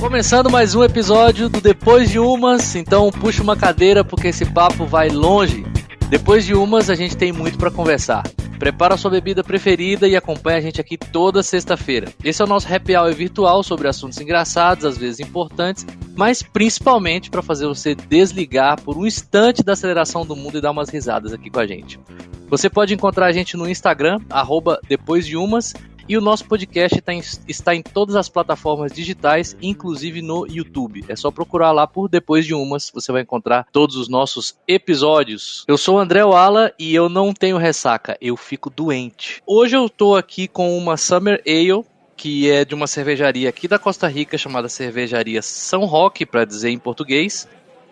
Começando mais um episódio do Depois de Umas, então puxa uma cadeira porque esse papo vai longe. Depois de umas a gente tem muito para conversar. Prepara a sua bebida preferida e acompanha a gente aqui toda sexta-feira. Esse é o nosso happy hour virtual sobre assuntos engraçados, às vezes importantes, mas principalmente para fazer você desligar por um instante da aceleração do mundo e dar umas risadas aqui com a gente. Você pode encontrar a gente no Instagram, @depoisdeumas, e o nosso podcast está em todas as plataformas digitais, inclusive no YouTube. É só procurar lá por Depois de Umas, você vai encontrar todos os nossos episódios. Eu sou o André Wala e eu não tenho ressaca, eu fico doente. Hoje eu tô aqui com uma Summer Ale, que é de uma cervejaria aqui da Costa Rica, chamada Cervejaria São Roque, para dizer em português,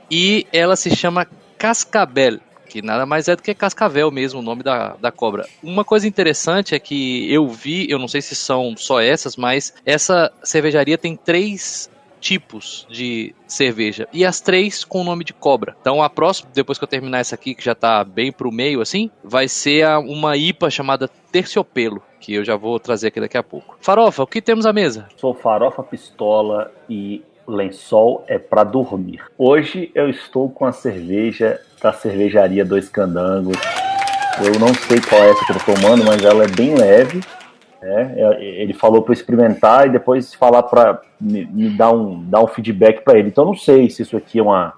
e ela se chama Cascabel, que nada mais é do que cascavel mesmo, o nome da cobra. Uma coisa interessante é que eu não sei se são só essas, mas essa cervejaria tem 3 tipos de cerveja, e as 3 com o nome de cobra. Então a próxima, depois que eu terminar essa aqui, que já tá bem pro meio assim, vai ser uma IPA chamada Terciopelo, que eu já vou trazer aqui daqui a pouco. Farofa, o que temos à mesa? Sou farofa, pistola e lençol é pra dormir. Hoje eu estou com a cerveja da cervejaria Dois Candangos. Eu não sei qual é essa que eu tô tomando, mas ela é bem leve. Ele falou para eu experimentar e depois falar para me dar um feedback para ele. Então eu não sei se isso aqui é uma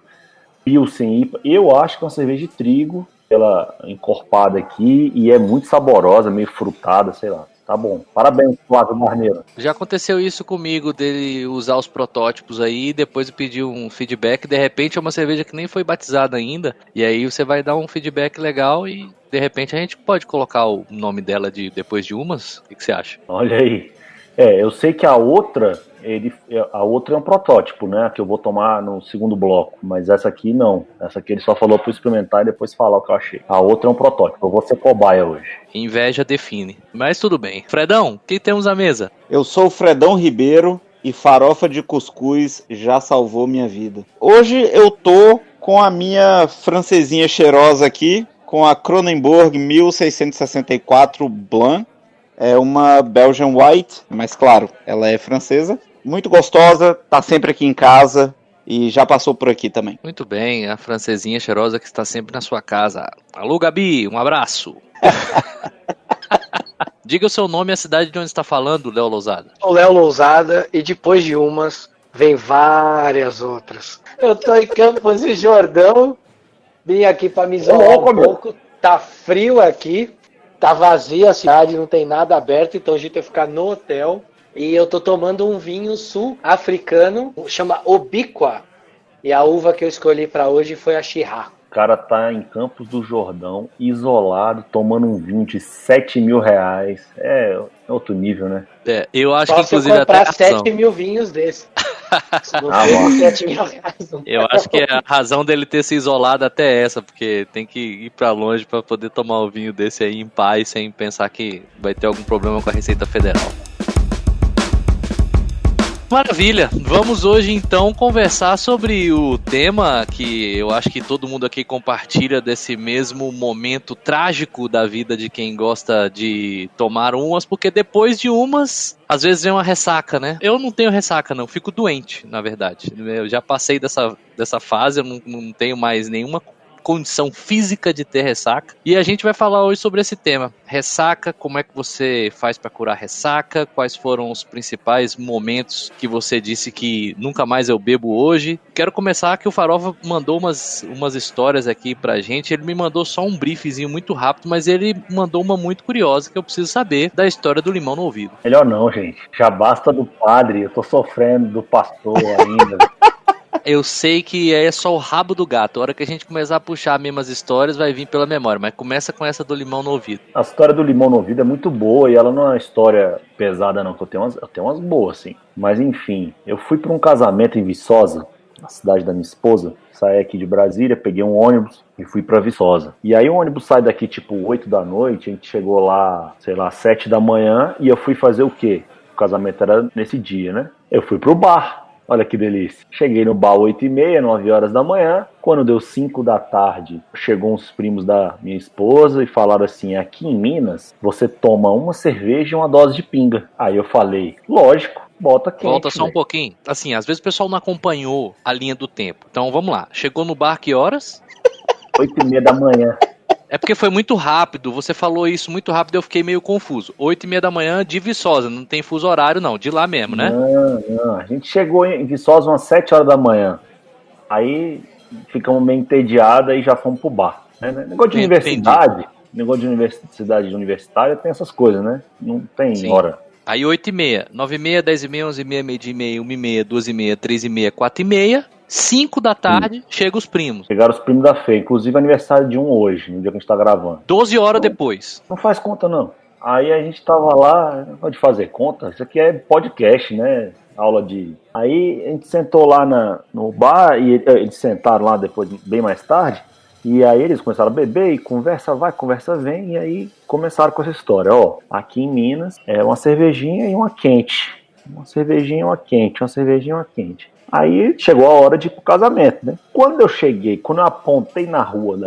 Pilsen IPA. Eu acho que é uma cerveja de trigo, ela encorpada aqui, e é muito saborosa, meio frutada, sei lá. Tá bom. Parabéns, Flávio Marneiro. Já aconteceu isso comigo, dele usar os protótipos aí, depois eu pedir um feedback, de repente é uma cerveja que nem foi batizada ainda, e aí você vai dar um feedback legal e de repente a gente pode colocar o nome dela de Depois de Umas. O que você acha? Olha aí. Eu sei que a outra é um protótipo, né? Que eu vou tomar no segundo bloco. Mas essa aqui não. Essa aqui ele só falou para experimentar e depois falar o que eu achei. A outra é um protótipo. Eu vou ser cobaia hoje. Inveja define. Mas tudo bem. Fredão, o que temos à mesa? Eu sou o Fredão Ribeiro e farofa de cuscuz já salvou minha vida. Hoje eu tô com a minha francesinha cheirosa aqui, com a Kronenbourg 1664 Blanc. É uma Belgian White, mas claro, ela é francesa. Muito gostosa, tá sempre aqui em casa e já passou por aqui também. Muito bem, a francesinha cheirosa que está sempre na sua casa. Alô, Gabi, um abraço. Diga o seu nome e a cidade de onde está falando, Léo Lousada. O Léo Lousada, e depois de umas, vem várias outras. Eu tô em Campos de Jordão, vim aqui para me isolar um pouco. Tá frio aqui. Tá vazia a cidade, não tem nada aberto, então a gente vai ficar no hotel. E eu tô tomando um vinho sul-africano, chama Obiqua. E a uva que eu escolhi para hoje foi a Chirá. O cara tá em Campos do Jordão, isolado, tomando um vinho de R$7.000. É outro nível, né? Eu acho só que inclusive se eu comprar até 7 mil vinhos desse. Não tem R$7.000. Eu acho que a razão dele ter se isolado até essa, porque tem que ir pra longe pra poder tomar o vinho desse aí em paz, sem pensar que vai ter algum problema com a Receita Federal. Maravilha, vamos hoje então conversar sobre o tema que eu acho que todo mundo aqui compartilha desse mesmo momento trágico da vida de quem gosta de tomar umas, porque depois de umas, às vezes vem uma ressaca, né? Eu não tenho ressaca não, fico doente, na verdade. Eu já passei dessa fase, eu não tenho mais nenhuma condição física de ter ressaca. E a gente vai falar hoje sobre esse tema. Ressaca, como é que você faz para curar ressaca? Quais foram os principais momentos que você disse que nunca mais eu bebo hoje? Quero começar que o Farofa mandou umas histórias aqui pra gente. Ele me mandou só um briefzinho muito rápido, mas ele mandou uma muito curiosa que eu preciso saber da história do limão no ouvido. Melhor não, gente. Já basta do padre. Eu tô sofrendo do pastor ainda. Eu sei que é só o rabo do gato. A hora que a gente começar a puxar mesmo as histórias, vai vir pela memória. Mas começa com essa do limão no ouvido. A história do limão no ouvido é muito boa e ela não é uma história pesada, não. Eu tenho umas boas, sim. Mas enfim, eu fui para um casamento em Viçosa, na cidade da minha esposa. Saí aqui de Brasília, peguei um ônibus e fui para Viçosa. E aí o ônibus sai daqui tipo 8 da noite, a gente chegou lá, sei lá, 7 da manhã, e eu fui fazer o quê? O casamento era nesse dia, né? Eu fui pro bar. Olha que delícia. Cheguei no bar 8h30, 9 horas da manhã. Quando deu 5 da tarde, chegou uns primos da minha esposa e falaram assim: aqui em Minas, você toma uma cerveja e uma dose de pinga. Aí eu falei, lógico. Bota quente. Volta só um pouquinho. Assim, às vezes o pessoal não acompanhou a linha do tempo. Então vamos lá. Chegou no bar que horas? 8h30 da manhã. É porque foi muito rápido. Você falou isso muito rápido e eu fiquei meio confuso. 8h30 da manhã de Viçosa. Não tem fuso horário, não. De lá mesmo, né? Não. A gente chegou em Viçosa umas 7 horas da manhã. Aí ficamos meio entediados e já fomos pro bar. Né? Negócio de universidade. Negócio de universidade universitária tem essas coisas, né? Não tem Sim. hora. Aí 8h30, 9h30, 10h30, 11h30, meio-dia e meia, 1h30, 2h30, 3h30, 4h30, 5 da tarde, chega os primos. Chegaram os primos da Fê, inclusive aniversário de um hoje, no dia que a gente tá gravando. 12 horas depois. Não faz conta, não. Aí a gente tava lá, não pode fazer conta, isso aqui é podcast, né? Aula de... Aí a gente sentou lá no bar, e eles sentaram lá depois, bem mais tarde, e aí eles começaram a beber, e conversa vai, conversa vem, e aí começaram com essa história. Ó, aqui em Minas é uma cervejinha e uma quente. Uma cervejinha e uma quente, uma cervejinha e uma quente. Aí chegou a hora de ir pro casamento, né? Quando eu apontei na rua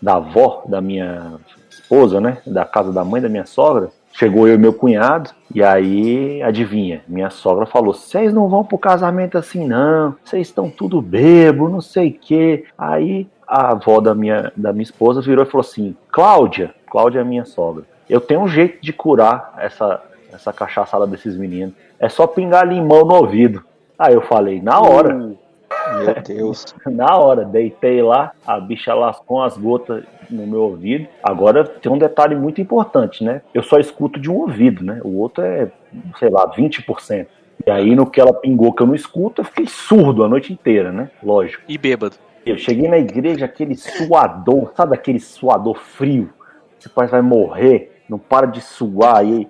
da avó, da minha esposa, né? Da casa da mãe da minha sogra, chegou eu e meu cunhado, e aí, adivinha, minha sogra falou, vocês não vão pro casamento assim não, vocês estão tudo bêbado, não sei o quê. Aí a avó da minha esposa virou e falou assim, Cláudia é minha sogra, eu tenho um jeito de curar essa cachaçada desses meninos, é só pingar limão no ouvido. Aí eu falei, na hora. Meu Deus. Na hora, deitei lá, a bicha lascou as gotas no meu ouvido. Agora tem um detalhe muito importante, né? Eu só escuto de um ouvido, né? O outro é, sei lá, 20%. E aí no que ela pingou que eu não escuto, eu fiquei surdo a noite inteira, né? Lógico. E bêbado. Eu cheguei na igreja, aquele suador, sabe aquele suador frio? Você parece que vai morrer, não para de suar e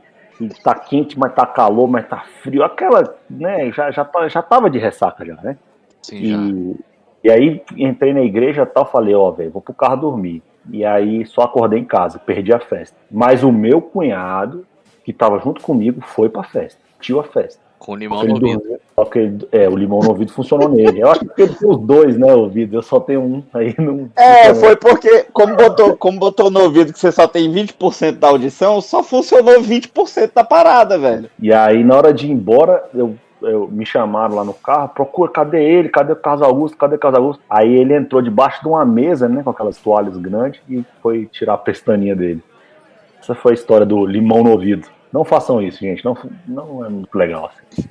tá quente, mas tá calor, mas tá frio. Aquela, né, já tava de ressaca já, né? Sim, E aí entrei na igreja e tal, falei, ó, velho, vou pro carro dormir. E aí só acordei em casa, perdi a festa. Mas o meu cunhado, que tava junto comigo, foi pra festa, curtiu a festa. Com limão no ouvido. Só que o limão no ouvido funcionou nele. Eu acho que ele tem os dois, né, ouvido. Eu só tenho um, aí não... Foi porque, como botou no ouvido que você só tem 20% da audição, só funcionou 20% da parada, velho. E aí, na hora de ir embora, me chamaram lá no carro, procura, cadê ele? Cadê o Carlos Augusto? Aí ele entrou debaixo de uma mesa, né, com aquelas toalhas grandes e foi tirar a pestaninha dele. Essa foi a história do limão no ouvido. Não façam isso, gente. Não é muito legal assim.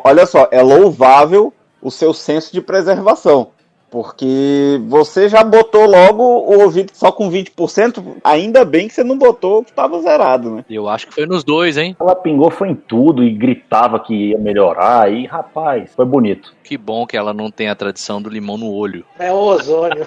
Olha só, é louvável o seu senso de preservação. Porque você já botou logo o ouvido só com 20%, ainda bem que você não botou que estava zerado, né? Eu acho que foi nos dois, hein? Ela pingou, foi em tudo e gritava que ia melhorar e, rapaz, foi bonito. Que bom que ela não tem a tradição do limão no olho. É o ozônio.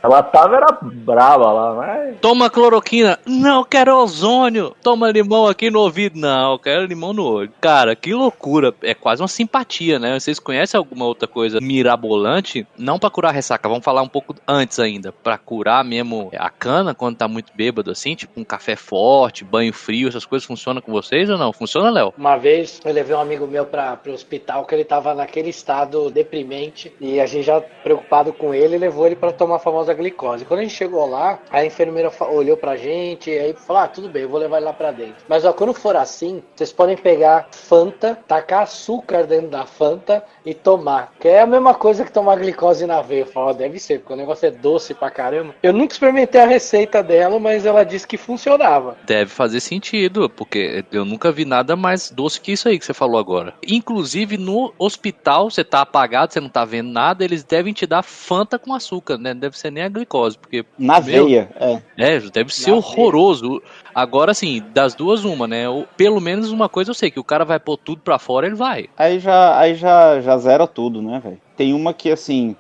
Ela era brava lá, mas... Toma cloroquina. Não, quero ozônio. Toma limão aqui no ouvido. Não, eu quero limão no olho. Cara, que loucura. É quase uma simpatia, né? Vocês conhecem alguma outra coisa mirabolante? Não pra curar ressaca, vamos falar um pouco antes ainda. Pra curar mesmo a cana quando tá muito bêbado assim, tipo um café forte, banho frio, essas coisas funcionam com vocês ou não? Funciona, Léo? Uma vez eu levei um amigo meu pro hospital que ele tava naquele estado deprimente e a gente já preocupado com ele levou ele pra tomar a famosa glicose. Quando a gente chegou lá, a enfermeira olhou pra gente e aí falou, tudo bem, eu vou levar ele lá pra dentro. Mas ó, quando for assim, vocês podem pegar Fanta, tacar açúcar dentro da Fanta e tomar, que é a mesma coisa que tomar glicose na veia. Eu falo, deve ser, porque o negócio é doce pra caramba. Eu nunca experimentei a receita dela, mas ela disse que funcionava. Deve fazer sentido, porque eu nunca vi nada mais doce que isso aí que você falou agora. Inclusive no hospital, você tá apagado, você não tá vendo nada, eles devem te dar Fanta com açúcar, né? Não deve ser nem a glicose, porque... Na veia, deve ser horroroso. Agora, assim, das duas uma, né? Pelo menos uma coisa eu sei, que o cara vai pôr tudo pra fora, ele vai. Aí já zera tudo, né, velho? Tem uma que, assim,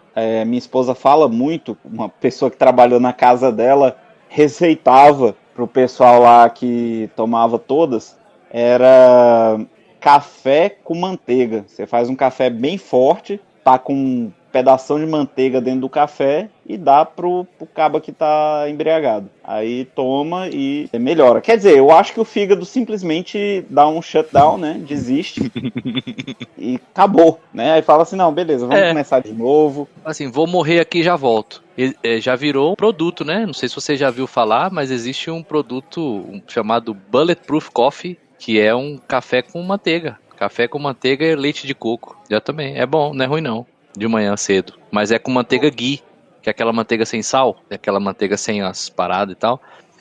minha esposa fala muito, uma pessoa que trabalhou na casa dela receitava pro pessoal lá que tomava todas, era café com manteiga. Você faz um café bem forte, tá com um pedação de manteiga dentro do café e dá pro caba que tá embriagado. Aí toma e melhora. Quer dizer, eu acho que o fígado simplesmente dá um shutdown, né? Desiste e acabou, né? Aí fala assim, não, beleza, vamos começar de novo. Assim, vou morrer aqui e já volto. Já virou um produto, né? Não sei se você já viu falar, mas existe um produto chamado Bulletproof Coffee, que é um café com manteiga. Café com manteiga e leite de coco. Já também. É bom, não é ruim não. De manhã cedo. Mas é com manteiga ghee, que é aquela manteiga sem sal, é aquela manteiga sem as paradas e tal.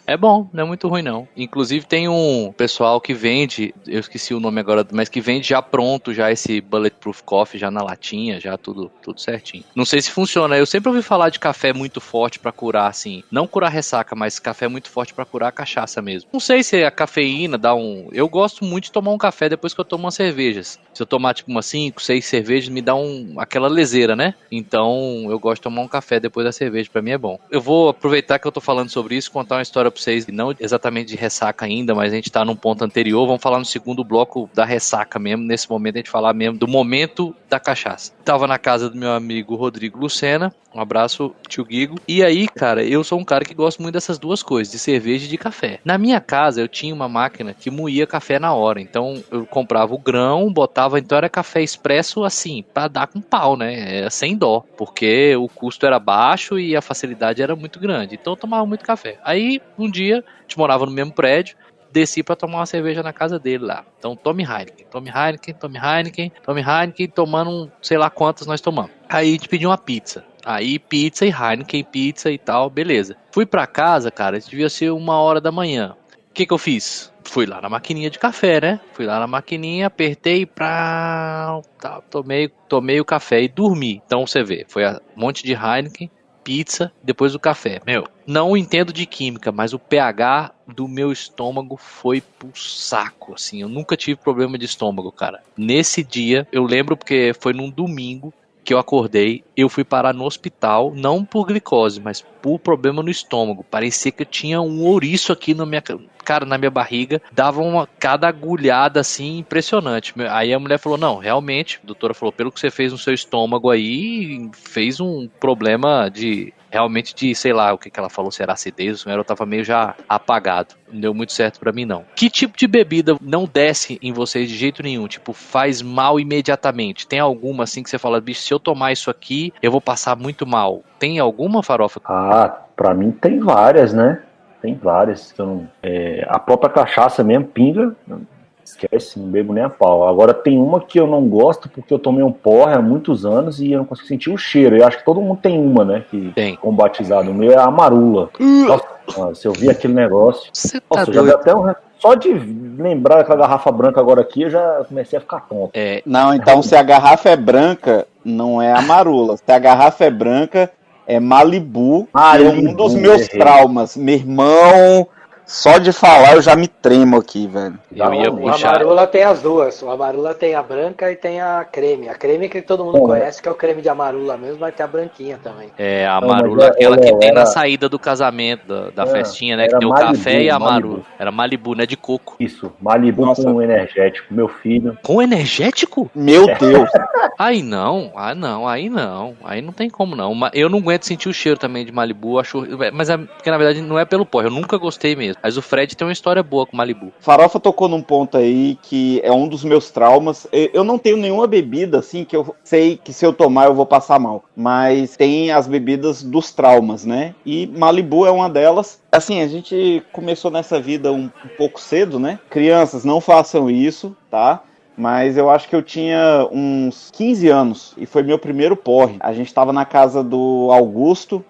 É bom, não é muito ruim não. Inclusive tem um pessoal que vende, eu esqueci o nome agora, mas que vende já pronto, já esse Bulletproof Coffee, já na latinha, já tudo certinho. Não sei se funciona, eu sempre ouvi falar de café muito forte pra curar, assim, não curar ressaca, mas café muito forte pra curar a cachaça mesmo. Não sei se a cafeína dá um... Eu gosto muito de tomar um café depois que eu tomo umas cervejas. Se eu tomar tipo umas 5, 6 cervejas, me dá aquela leseira, né? Então eu gosto de tomar um café depois da cerveja, pra mim é bom. Eu vou aproveitar que eu tô falando sobre isso, contar uma história pra vocês, não exatamente de ressaca ainda, mas a gente tá num ponto anterior, vamos falar no segundo bloco da ressaca mesmo, nesse momento a gente falar mesmo do momento da cachaça. Tava na casa do meu amigo Rodrigo Lucena, um abraço, tio Guigo, e aí, cara, eu sou um cara que gosta muito dessas duas coisas, de cerveja e de café. Na minha casa eu tinha uma máquina que moía café na hora, então eu comprava o grão, botava, então era café expresso assim, pra dar com pau, né, sem dó, porque o custo era baixo e a facilidade era muito grande, então eu tomava muito café. Aí, um dia, a gente morava no mesmo prédio, desci pra tomar uma cerveja na casa dele lá. Então, tome Heineken, tomando sei lá quantas nós tomamos. Aí a gente pediu uma pizza. Aí pizza e Heineken, pizza e tal, beleza. Fui pra casa, cara, isso devia ser 1h da manhã. O que eu fiz? Fui lá na maquininha de café, né? Fui lá na maquininha, apertei pra... Tá, tomei o café e dormi. Então você vê, foi um monte de Heineken, pizza, depois o café. Meu, não entendo de química, mas o pH do meu estômago foi pro saco, assim. Eu nunca tive problema de estômago, cara. Nesse dia, eu lembro porque foi num domingo que eu acordei, eu fui parar no hospital, não por glicose, mas por problema no estômago. Parecia que eu tinha um ouriço aqui na minha barriga, dava cada agulhada assim, impressionante. Aí a mulher falou, não, realmente, a doutora falou, pelo que você fez no seu estômago aí, fez um problema realmente de, sei lá, o que ela falou, se era acidez, eu tava meio já apagado. Não deu muito certo pra mim, não. Que tipo de bebida não desce em vocês de jeito nenhum? Tipo, faz mal imediatamente? Tem alguma assim que você fala, bicho, se eu tomar isso aqui, eu vou passar muito mal? Tem alguma, Farofa? Ah, pra mim tem várias, né? Tem várias. A própria cachaça mesmo, pinga, esquece, não bebo nem a pau. Agora tem uma que eu não gosto porque eu tomei um porre há muitos anos e eu não consigo sentir o cheiro. Eu acho que todo mundo tem uma, né? Que tem. Com batizado. O meu é a marula. Nossa, se eu vi aquele negócio... Você nossa, tá já doido? deu até só de lembrar daquela garrafa branca agora aqui, eu já comecei a ficar tonto. Não, então se a garrafa é branca, não é a marula. Se a garrafa é branca, é Malibu, que é um dos meus traumas. Meu irmão, só de falar eu já me tremo aqui, velho. Eu ia O puxar. Amarula tem as duas. O Amarula tem a branca e tem a creme. A creme que todo mundo conhece, que é o creme de Amarula mesmo, mas tem a branquinha também. A marula, aquela que tem na saída do casamento, da festinha, né? Que tem o Malibu, café e a marula. Malibu. Era Malibu, né? De coco. Isso, Malibu com energético, meu filho. Com energético? Meu Deus. Aí não. Aí não tem como não. Eu não aguento sentir o cheiro também de Malibu, mas porque na verdade não é pelo porre, eu nunca gostei mesmo. Mas o Fred tem uma história boa com Malibu. Farofa tocou num ponto aí que é um dos meus traumas. Eu não tenho nenhuma bebida assim que eu sei que se eu tomar eu vou passar mal. Mas tem as bebidas dos traumas, né? E Malibu é uma delas. Assim, a gente começou nessa vida um pouco cedo, né? Crianças, não façam isso, tá? Mas eu acho que eu tinha uns 15 anos e foi meu primeiro porre. A gente tava na casa do Augusto,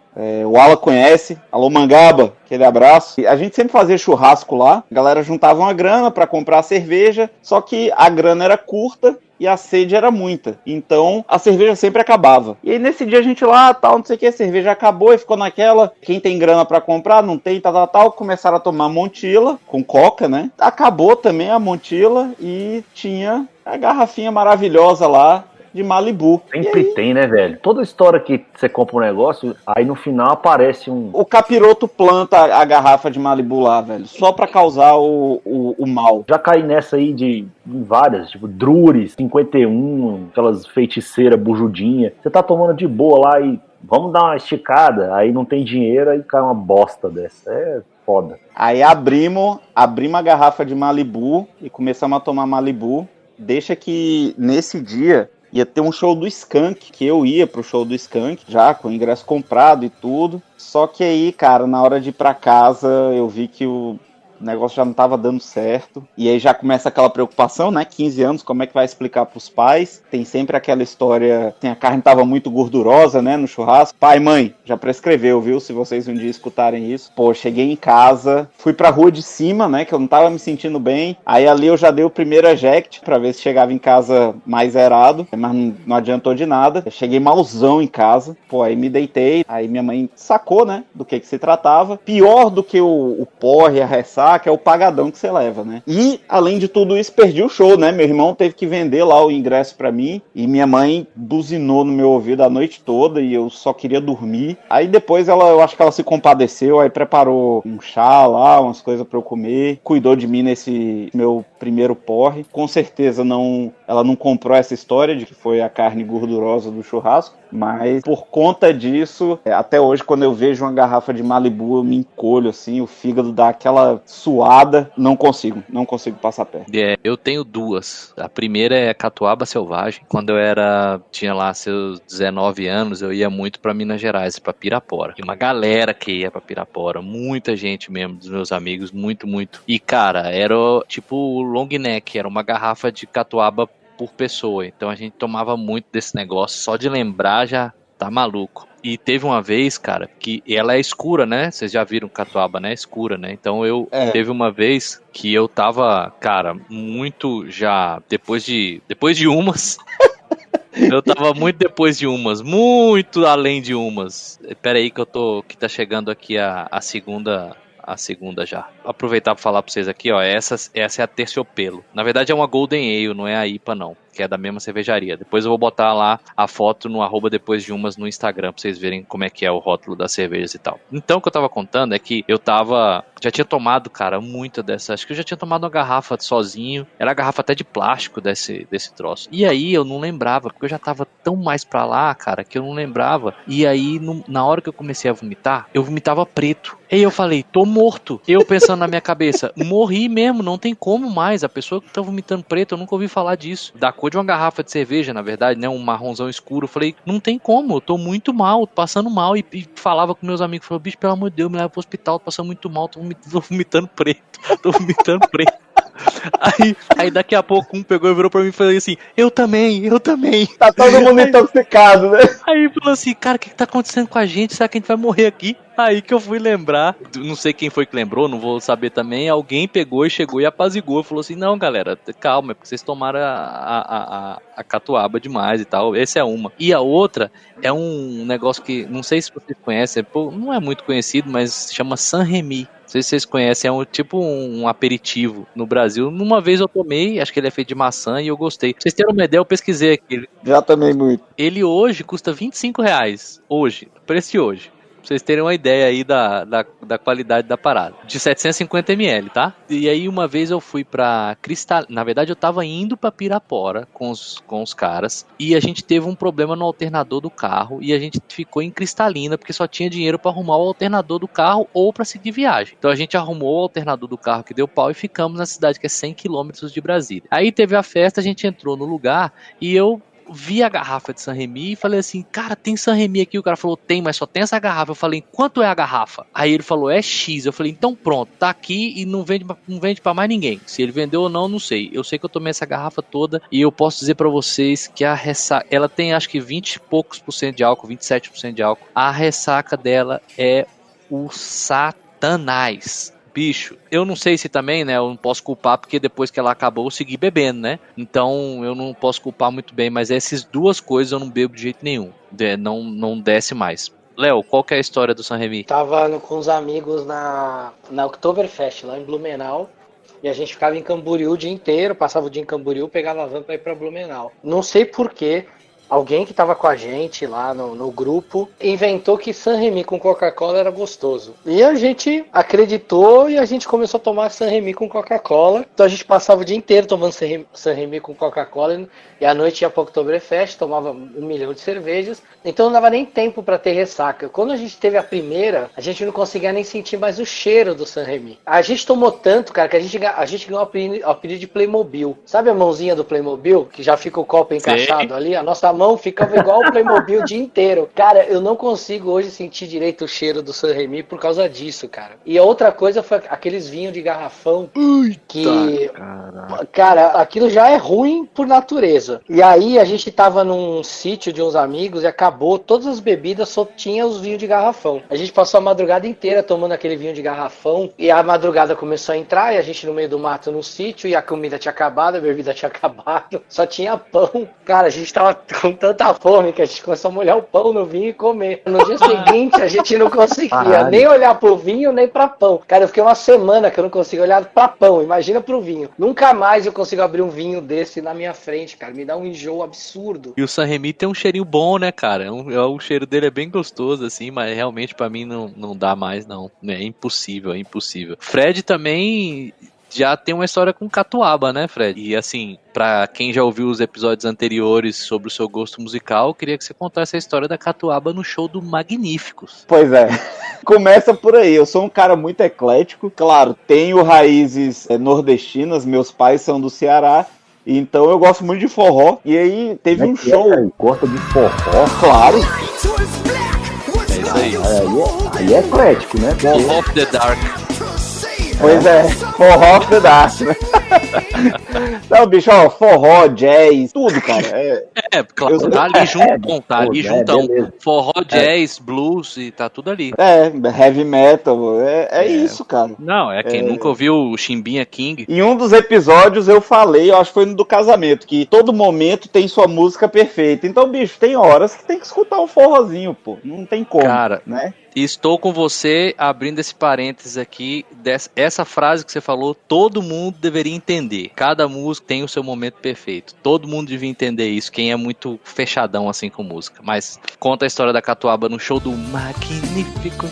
o Ala conhece, alô Mangaba, aquele abraço. E a gente sempre fazia churrasco lá, a galera juntava uma grana pra comprar cerveja, só que a grana era curta e a sede era muita, então a cerveja sempre acabava. E aí nesse dia a gente lá, tal, não sei o que, a cerveja acabou e ficou naquela, quem tem grana pra comprar, não tem, tal, começaram a tomar Montila, com coca, né? Acabou também a Montila e tinha a garrafinha maravilhosa lá, de Malibu. Sempre tem, né, velho? Toda história que você compra um negócio, aí no final aparece um... O capiroto planta a garrafa de Malibu lá, velho, só pra causar o mal. Já caí nessa aí de várias, tipo Drury, 51, aquelas feiticeiras bujudinha. Você tá tomando de boa lá e vamos dar uma esticada, aí não tem dinheiro, aí cai uma bosta dessa. É foda. Aí abrimos a garrafa de Malibu e começamos a tomar Malibu. Deixa que nesse dia ia ter um show do Skank, que eu ia pro show do Skank, já com o ingresso comprado e tudo. Só que aí, cara, na hora de ir pra casa, eu vi que o negócio já não tava dando certo. E aí já começa aquela preocupação, né? 15 anos, como é que vai explicar pros pais? Tem sempre aquela história, a carne tava muito gordurosa, né, no churrasco. Pai, mãe, já prescreveu, viu? Se vocês um dia escutarem isso. Pô, cheguei em casa, fui pra rua de cima, né, que eu não tava me sentindo bem. Aí ali eu já dei o primeiro eject pra ver se chegava em casa mais zerado, mas não adiantou de nada. Eu cheguei malzão em casa. Pô, aí me deitei, aí minha mãe sacou, né, do que se tratava. Pior do que o porre, a ressaca, é o pagadão que você leva, né? E, além de tudo isso, perdi o show, né? Meu irmão teve que vender lá o ingresso pra mim e minha mãe buzinou no meu ouvido a noite toda e eu só queria dormir. Aí depois eu acho que ela se compadeceu, aí preparou um chá lá, umas coisas pra eu comer, cuidou de mim nesse meu primeiro porre. Com certeza ela não comprou essa história de que foi a carne gordurosa do churrasco, mas por conta disso, até hoje quando eu vejo uma garrafa de Malibu eu me encolho assim, o fígado dá aquela suada, não consigo passar perto. Eu tenho duas. A primeira é Catuaba Selvagem. Quando tinha lá seus 19 anos, eu ia muito pra Minas Gerais, pra Pirapora. E uma galera que ia pra Pirapora, muita gente mesmo, dos meus amigos, muito. E cara, era tipo o long neck, era uma garrafa de catuaba por pessoa. Então a gente tomava muito desse negócio, só de lembrar já tá maluco. E teve uma vez, cara, que ela é escura, né? Vocês já viram catuaba, né? Escura, né? Então teve uma vez que eu tava, cara, muito já depois de umas. Eu tava muito depois de umas, muito além de umas. Pera aí que tá chegando aqui a segunda já. Aproveitar para falar para vocês aqui, ó, essa é a Terciopelo. Na verdade é uma Golden Ale, não é a IPA não, que é da mesma cervejaria. Depois eu vou botar lá a foto no @depois de umas no Instagram pra vocês verem como é que é o rótulo das cervejas e tal. Então o que eu tava contando é que já tinha tomado, cara, muita dessa, acho que eu já tinha tomado uma garrafa sozinho, era a garrafa até de plástico desse troço. E aí eu não lembrava, porque eu já tava tão mais pra lá, cara, que eu não lembrava. E aí na hora que eu comecei a vomitar, eu vomitava preto. E eu falei, tô morto. Eu pensando na minha cabeça, morri mesmo, não tem como mais. A pessoa que tá vomitando preto, eu nunca ouvi falar disso. Da cor de uma garrafa de cerveja, na verdade, né? Um marronzão escuro. Eu falei, não tem como, eu tô muito mal, passando mal. E falava com meus amigos, falou, bicho, pelo amor de Deus, me leva pro hospital, tô passando muito mal, tô vomitando preto. Tô vomitando preto. Aí daqui a pouco um pegou e virou pra mim e falou assim, eu também. Tá todo mundo intoxicado, né? Aí falou assim, cara, o que tá acontecendo com a gente? Será que a gente vai morrer aqui? Aí que eu fui lembrar, não sei quem foi que lembrou, não vou saber também, alguém pegou e chegou e apaziguou, falou assim, não galera, calma, é porque vocês tomaram a catuaba demais e tal, essa é uma. E a outra é um negócio que, não sei se vocês conhecem, não é muito conhecido, mas chama Saint-Rémy. Não sei se vocês conhecem, é tipo um aperitivo no Brasil. Uma vez eu tomei, acho que ele é feito de maçã e eu gostei. Pra vocês terem uma ideia, eu pesquisei aqui. Já tomei muito. Ele hoje custa R$25. Hoje, preço de hoje. Pra vocês terem uma ideia aí da qualidade da parada. De 750 ml, tá? E aí uma vez eu fui pra Cristalina. Na verdade eu tava indo pra Pirapora com os caras. E a gente teve um problema no alternador do carro. E a gente ficou em Cristalina porque só tinha dinheiro pra arrumar o alternador do carro ou pra seguir viagem. Então a gente arrumou o alternador do carro que deu pau e ficamos na cidade que é 100 km de Brasília. Aí teve a festa, a gente entrou no lugar e eu vi a garrafa de Saint-Rémy e falei assim, cara, tem Saint-Rémy aqui? O cara falou, tem, mas só tem essa garrafa. Eu falei, quanto é a garrafa? Aí ele falou, é X. Eu falei, então pronto, tá aqui e não vende pra mais ninguém. Se ele vendeu ou não sei. Eu sei que eu tomei essa garrafa toda e eu posso dizer pra vocês que a ressaca, ela tem acho que 20 e poucos % de álcool, 27% de álcool. A ressaca dela é o satanás. Bicho, eu não sei se também, né, eu não posso culpar porque depois que ela acabou eu segui bebendo, né, então eu não posso culpar muito bem, mas essas duas coisas eu não bebo de jeito nenhum, não desce mais. Léo, qual que é a história do Saint-Rémy? Tava com os amigos na Oktoberfest, lá em Blumenau, e a gente ficava em Camboriú o dia inteiro, passava o dia em Camboriú, pegava a van pra ir pra Blumenau. Não sei porquê, alguém que tava com a gente lá no grupo inventou que Saint-Rémy com Coca-Cola era gostoso. E a gente acreditou e a gente começou a tomar Saint-Rémy com Coca-Cola. Então a gente passava o dia inteiro tomando Saint-Rémy com Coca-Cola e à noite ia para o Oktoberfest, tomava 1 milhão de cervejas. Então não dava nem tempo para ter ressaca. Quando a gente teve a primeira, a gente não conseguia nem sentir mais o cheiro do Saint-Rémy. A gente tomou tanto, cara, que a gente ganhou o apelido de Playmobil. Sabe a mãozinha do Playmobil? Que já fica o copo encaixado ali? A nossa mão, ficava igual o Playmobil o dia inteiro. Cara, eu não consigo hoje sentir direito o cheiro do San Remi por causa disso, cara. E a outra coisa foi aqueles vinhos de garrafão que... Cara, aquilo já é ruim por natureza. E aí a gente tava num sítio de uns amigos e acabou, todas as bebidas só tinha os vinhos de garrafão. A gente passou a madrugada inteira tomando aquele vinho de garrafão e a madrugada começou a entrar e a gente no meio do mato no sítio e a comida tinha acabado, a bebida tinha acabado, só tinha pão. Cara, a gente tava com tanta fome que a gente começou a molhar o pão no vinho e comer. No dia seguinte a gente não conseguia nem olhar pro vinho nem pra pão. Cara, eu fiquei uma semana que eu não consigo olhar pra pão, imagina pro vinho. Nunca mais eu consigo abrir um vinho desse na minha frente, cara, me dá um enjoo absurdo. E o San Remi tem um cheirinho bom, né, cara? O cheiro dele é bem gostoso, assim, mas realmente pra mim não dá mais, não. É impossível, é impossível. Fred também já tem uma história com catuaba, né, Fred? E assim, pra quem já ouviu os episódios anteriores sobre o seu gosto musical, eu queria que você contasse a história da catuaba no show do Magníficos. Pois é, começa por aí. Eu sou um cara muito eclético. Claro, tenho raízes nordestinas, meus pais são do Ceará, então eu gosto muito de forró. E aí teve um show. Gosta de forró? Claro. É isso aí. Aí é eclético, né? Forró of the Dark. Pois é, forró of the dark, né? Não, bicho, ó, forró, jazz, tudo, cara. Claro, tá ali junto, tá ali juntão. beleza. Forró, jazz, blues e tá tudo ali. Heavy metal, é isso, cara. Não, quem nunca ouviu o Chimbinha King. Em um dos episódios eu falei, eu acho que foi no do casamento, que todo momento tem sua música perfeita. Então, bicho, tem horas que tem que escutar um forrozinho, pô. Não tem como, cara, né? E estou com você, abrindo esse parênteses aqui, essa frase que você falou, todo mundo deveria entender. Cada música tem o seu momento perfeito. Todo mundo devia entender isso, quem é muito fechadão assim com música. Mas conta a história da catuaba no show do Magníficos.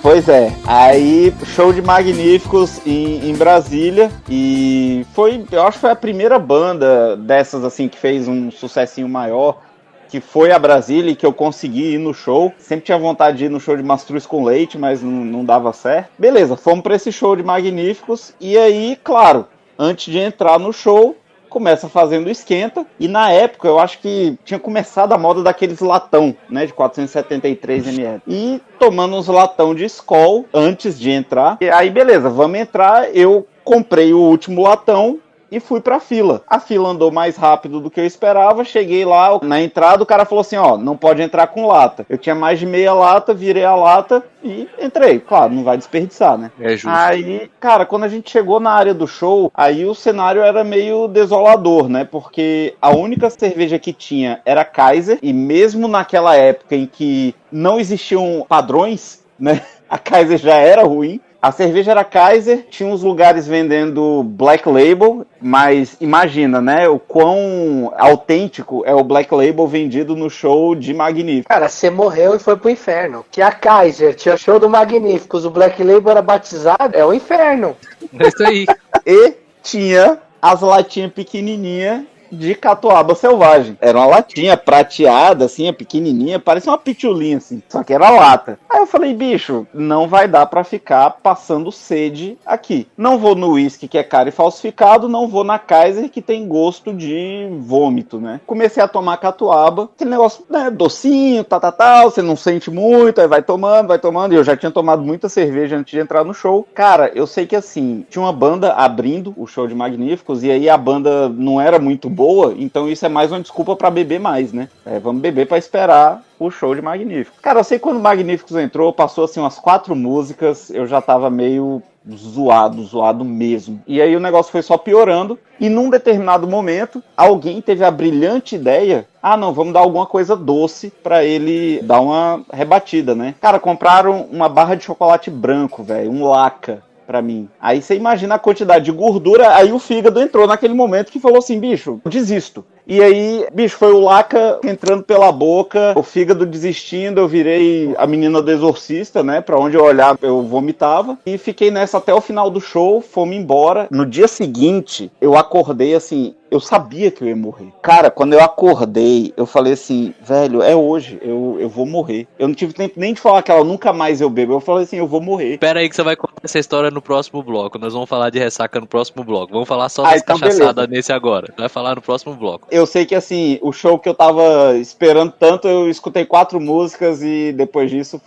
Pois é, aí show de Magníficos em Brasília, e eu acho que foi a primeira banda dessas assim que fez um sucessinho maior, que foi a Brasília e que eu consegui ir no show. Sempre tinha vontade de ir no show de Mastruz com Leite, mas não dava certo. Beleza, fomos para esse show de Magníficos, e aí, claro, antes de entrar no show, começa fazendo esquenta, e na época eu acho que tinha começado a moda daqueles latão, né, de 473 ml, e tomando uns latão de Skol antes de entrar. E aí beleza, vamos entrar, eu comprei o último latão e fui pra fila. A fila andou mais rápido do que eu esperava, cheguei lá, na entrada o cara falou assim, ó, não pode entrar com lata. Eu tinha mais de meia lata, virei a lata e entrei. Claro, não vai desperdiçar, né? É justo. Aí, cara, quando a gente chegou na área do show, aí o cenário era meio desolador, né? Porque a única cerveja que tinha era Kaiser, e mesmo naquela época em que não existiam padrões, né? A Kaiser já era ruim. A cerveja era Kaiser, tinha uns lugares vendendo Black Label, mas imagina, né, o quão autêntico é o Black Label vendido no show de Magníficos. Cara, você morreu e foi pro inferno. Que a Kaiser tinha show do Magníficos, o Black Label era batizado, é o inferno. É isso aí. E tinha as latinhas pequenininhas de catuaba selvagem. Era uma latinha prateada, assim, pequenininha, parecia uma pitulinha, assim, só que era lata. Aí eu falei, bicho, não vai dar pra ficar passando sede aqui. Não vou no whisky, que é caro e falsificado, não vou na Kaiser, que tem gosto de vômito, né? Comecei a tomar catuaba, aquele negócio, né, docinho, tal, você não sente muito, aí vai tomando, e eu já tinha tomado muita cerveja antes de entrar no show. Cara, eu sei que, assim, tinha uma banda abrindo o show de Magníficos, e aí a banda não era muito boa, então isso é mais uma desculpa pra beber mais, né? Vamos beber pra esperar o show de Magníficos. Cara, eu sei que quando o Magníficos entrou, passou assim umas 4 músicas, eu já tava meio zoado mesmo. E aí o negócio foi só piorando, e num determinado momento, alguém teve a brilhante ideia, não, vamos dar alguma coisa doce pra ele dar uma rebatida, né? Cara, compraram uma barra de chocolate branco, velho, um Laca, pra mim. Aí você imagina a quantidade de gordura, aí o fígado entrou naquele momento que falou assim, bicho, desisto. E aí, bicho, foi o Laca entrando pela boca, o fígado desistindo, eu virei a menina do exorcista, né? Pra onde eu olhava, eu vomitava. E fiquei nessa até o final do show, fomos embora. No dia seguinte, eu acordei assim, eu sabia que eu ia morrer. Cara, quando eu acordei, eu falei assim, velho, é hoje, eu vou morrer. Eu não tive tempo nem de falar que ela nunca mais eu bebo. Eu falei assim, eu vou morrer. Espera aí que você vai contar essa história no próximo bloco. Nós vamos falar de ressaca no próximo bloco. Vamos falar só das então cachaçadas nesse agora. Vai falar no próximo bloco. eu sei que assim, o show que eu tava esperando tanto, eu escutei 4 músicas e depois disso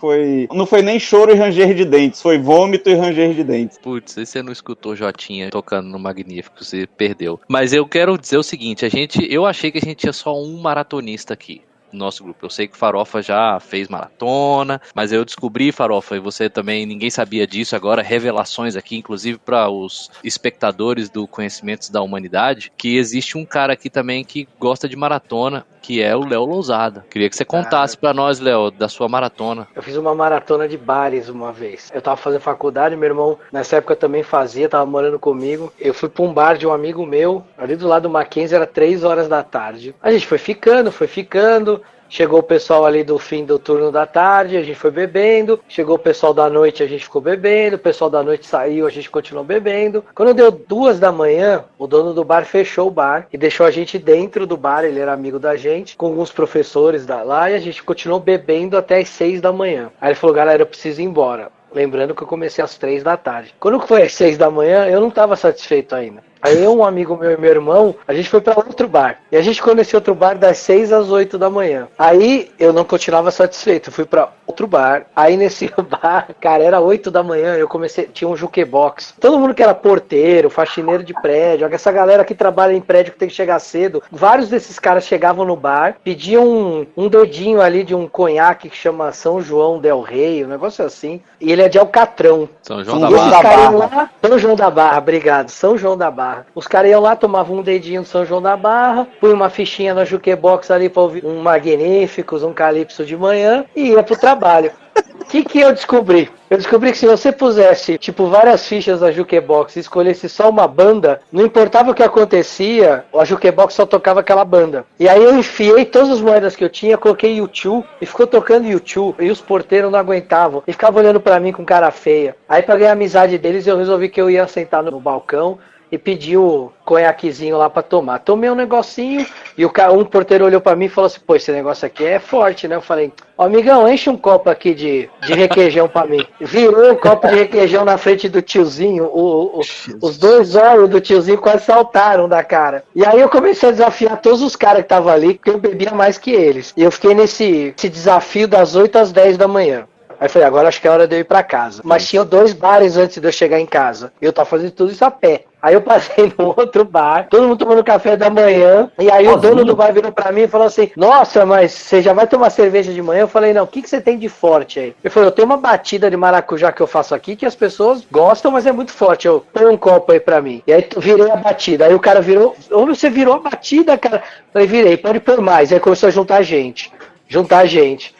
não foi nem choro e ranger de dentes, foi vômito e ranger de dentes. Putz, aí você não escutou Jotinha tocando no Magnífico, você perdeu. Mas eu quero dizer o seguinte, eu achei que a gente tinha só um maratonista aqui no nosso grupo. Eu sei que Farofa já fez maratona, mas eu descobri, Farofa, e você também, ninguém sabia disso agora, revelações aqui, inclusive para os espectadores do Conhecimentos da Humanidade, que existe um cara aqui também que gosta de maratona, que é o Léo Lousada. Queria que você contasse para nós, Léo, da sua maratona. Eu fiz uma maratona de bares uma vez. Eu tava fazendo faculdade, meu irmão nessa época também fazia, tava morando comigo. Eu fui pra um bar de um amigo meu, ali do lado do Mackenzie, era 3 horas da tarde. A gente foi ficando. Chegou o pessoal ali do fim do turno da tarde, a gente foi bebendo. Chegou o pessoal da noite, a gente ficou bebendo. O pessoal da noite saiu, a gente continuou bebendo. Quando deu 2 da manhã, o dono do bar fechou o bar e deixou a gente dentro do bar, ele era amigo da gente, com alguns professores lá, e a gente continuou bebendo até as 6 da manhã. Aí ele falou, galera, eu preciso ir embora. Lembrando que eu comecei às 3 da tarde. Quando foi às 6 da manhã, eu não estava satisfeito ainda. Aí um amigo meu e meu irmão, a gente foi para outro bar. E a gente conheceu outro bar das 6 às 8 da manhã. Aí eu não continuava satisfeito, fui para outro bar. Aí nesse bar, cara, era 8 da manhã, eu comecei, tinha um jukebox. Todo mundo que era porteiro, faxineiro de prédio, essa galera que trabalha em prédio que tem que chegar cedo, vários desses caras chegavam no bar, pediam um dedinho ali de um conhaque que chama São João del Rei, um negócio assim. E ele é de Alcatrão. São João da E esses Barra. caras iam lá, São João da Barra, obrigado, São João da Barra. Os caras iam lá, tomavam um dedinho do São João da Barra, põe uma fichinha na jukebox ali pra ouvir um Magníficos, um Calypso de manhã e ia pro trabalho. O que eu descobri? Eu descobri que se você pusesse, tipo, várias fichas na jukebox e escolhesse só uma banda, não importava o que acontecia, a jukebox só tocava aquela banda. E aí eu enfiei todas as moedas que eu tinha, coloquei U2 e ficou tocando U2. E os porteiros não aguentavam. E ficavam olhando pra mim com cara feia. Aí pra ganhar a amizade deles, eu resolvi que eu ia sentar no balcão e pedi o conhaquezinho lá pra tomar. Tomei um negocinho e um porteiro olhou pra mim e falou assim, pô, esse negócio aqui é forte, né? Eu falei, ó, amigão, enche um copo aqui de requeijão pra mim. Virou um copo de requeijão na frente do tiozinho, os 2 olhos do tiozinho quase saltaram da cara. E aí eu comecei a desafiar todos os caras que estavam ali, porque eu bebia mais que eles. E eu fiquei nesse desafio das 8 às 10 da manhã. Aí eu falei, agora acho que é hora de eu ir pra casa. Mas tinha 2 bares antes de eu chegar em casa. E eu tava fazendo tudo isso a pé. Aí eu passei no outro bar, todo mundo tomando café da manhã, e aí o dono do bar virou pra mim e falou assim, nossa, mas você já vai tomar cerveja de manhã? Eu falei, não, o que você tem de forte aí? Ele falou, eu tenho uma batida de maracujá que eu faço aqui, que as pessoas gostam, mas é muito forte, eu põe um copo aí pra mim. E aí virei a batida, aí o cara virou, ô, você virou a batida, cara? Eu falei, virei, pode pôr mais. Aí começou a juntar gente.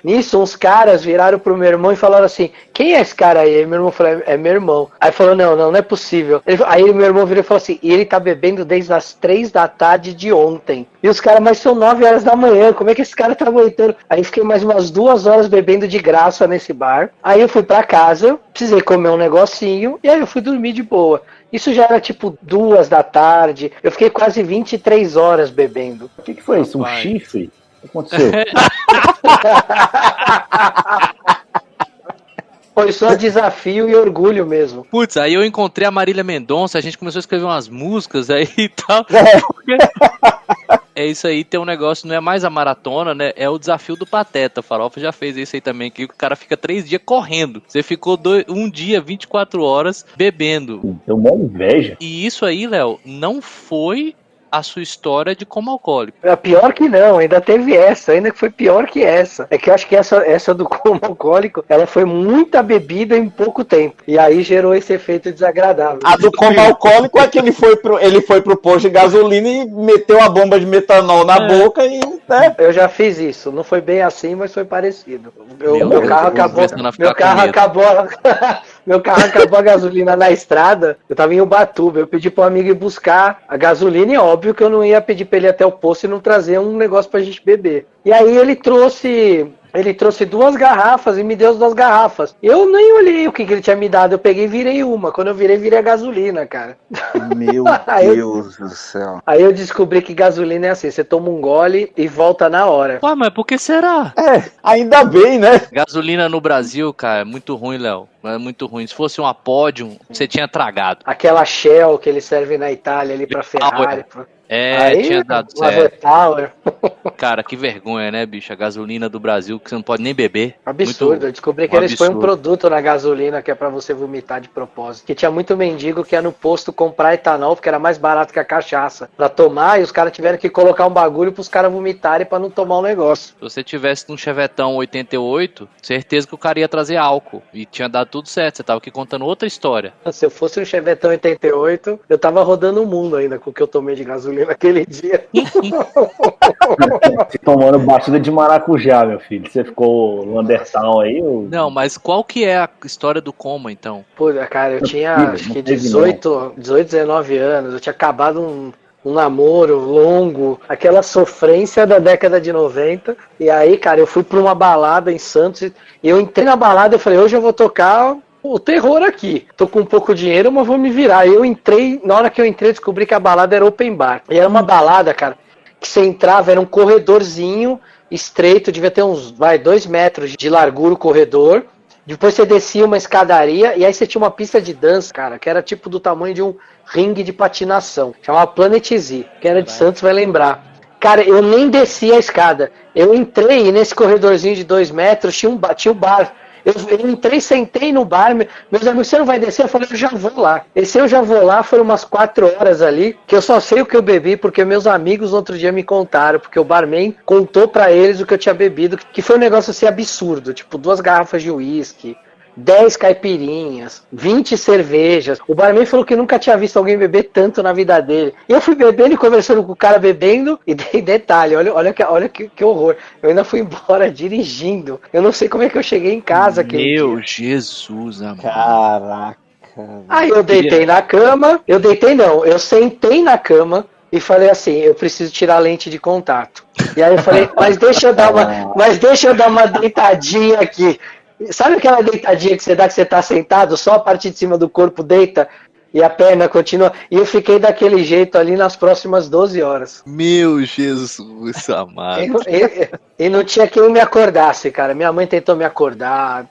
Nisso, uns caras viraram pro meu irmão e falaram assim, quem é esse cara aí? Aí meu irmão falou, é meu irmão. Aí falou, não é possível. Aí meu irmão virou e falou assim, e ele tá bebendo desde as 3 da tarde de ontem. E os caras, mas são 9 horas da manhã, como é que esse cara tá aguentando? Aí fiquei mais umas 2 horas bebendo de graça nesse bar. Aí eu fui pra casa, precisei comer um negocinho, e aí eu fui dormir de boa. Isso já era tipo 2 da tarde, eu fiquei quase 23 horas bebendo. O que foi isso? Um chifre? O que aconteceu? Foi só desafio e orgulho mesmo. Putz, aí eu encontrei a Marília Mendonça, a gente começou a escrever umas músicas aí e tal. É isso aí, tem um negócio, não é mais a maratona, né? É o desafio do Pateta. Farofa já fez isso aí também, que o cara fica 3 dias correndo. Você ficou um dia, 24 horas, bebendo. Deu uma inveja. E isso aí, Léo, não foi a sua história de como alcoólico. É pior que não, ainda teve essa, ainda que foi pior que essa. É que eu acho que essa do como alcoólico, ela foi muita bebida em pouco tempo. E aí gerou esse efeito desagradável. A do como alcoólico é que ele foi pro posto de gasolina e meteu a bomba de metanol na boca e... Né? Eu já fiz isso, não foi bem assim, mas foi parecido. Meu carro acabou a gasolina na estrada, eu tava em Ubatuba, eu pedi pro amigo ir buscar a gasolina e óbvio que eu não ia pedir pra ele ir até o posto e não trazer um negócio pra gente beber. E aí ele trouxe Ele trouxe 2 garrafas e me deu as 2 garrafas. Eu nem olhei o que ele tinha me dado. Eu peguei e virei uma. Quando eu virei a gasolina, cara. Meu Deus do céu. Aí eu descobri que gasolina é assim. Você toma um gole e volta na hora. Ué, mas por que será? Ainda bem, né? Gasolina no Brasil, cara, é muito ruim, Léo. É muito ruim. Se fosse uma Podium, você tinha tragado. Aquela Shell que eles servem na Itália ali pra Ferrari. Aí, Tinha dado certo. Cara, que vergonha, né, bicho? A gasolina do Brasil que você não pode nem beber. Absurdo. Muito... Eu descobri que eles põem um produto na gasolina que é pra você vomitar de propósito. Que tinha muito mendigo que ia no posto comprar etanol porque era mais barato que a cachaça pra tomar e os caras tiveram que colocar um bagulho pros caras vomitarem pra não tomar o negócio. Se você tivesse num Chevetão 88, certeza que o cara ia trazer álcool. E tinha dado tudo certo. Você tava aqui contando outra história. Se eu fosse um Chevetão 88, eu tava rodando o mundo ainda com o que eu tomei de gasolina naquele dia. Tomando batida de maracujá, meu filho. Você ficou no Undertown aí? Ou... Não, mas qual que é a história do coma, então? Pô, cara, eu tinha acho que 18, 19 anos. Eu tinha acabado um namoro longo, aquela sofrência da década de 90. E aí, cara, eu fui pra uma balada em Santos. E eu entrei na balada e falei, hoje eu vou tocar o terror aqui. Tô com um pouco de dinheiro, mas vou me virar. Eu entrei, na hora que eu entrei, descobri que a balada era open bar. E era uma balada, cara, que você entrava, era um corredorzinho estreito, devia ter uns 2 metros de largura o corredor. Depois você descia uma escadaria e aí você tinha uma pista de dança, cara, que era tipo do tamanho de um ringue de patinação. Chamava Planet Z, que era de Santos, vai lembrar. Cara, eu nem desci a escada. Eu entrei e nesse corredorzinho de 2 metros tinha um bar. Eu entrei, sentei no bar, meus amigos, você não vai descer? Eu falei, eu já vou lá. Esse eu já vou lá, foram umas 4 horas ali, que eu só sei o que eu bebi, porque meus amigos outro dia me contaram, porque o barman contou pra eles o que eu tinha bebido, que foi um negócio assim absurdo, tipo 2 garrafas de uísque, 10 caipirinhas, 20 cervejas. O barman falou que nunca tinha visto alguém beber tanto na vida dele. E eu fui bebendo e conversando com o cara bebendo. E detalhe, olha que horror. Eu ainda fui embora dirigindo. Eu não sei como é que eu cheguei em casa. Meu Jesus, amor. Caraca. Aí eu deitei na cama. Eu sentei na cama. E falei assim, eu preciso tirar a lente de contato. E aí eu falei, mas deixa eu dar uma deitadinha aqui. Sabe aquela deitadinha que você dá que você tá sentado, só a parte de cima do corpo deita e a perna continua? E eu fiquei daquele jeito ali nas próximas 12 horas. Meu Jesus amado. E não tinha quem me acordasse, cara. Minha mãe tentou me acordar,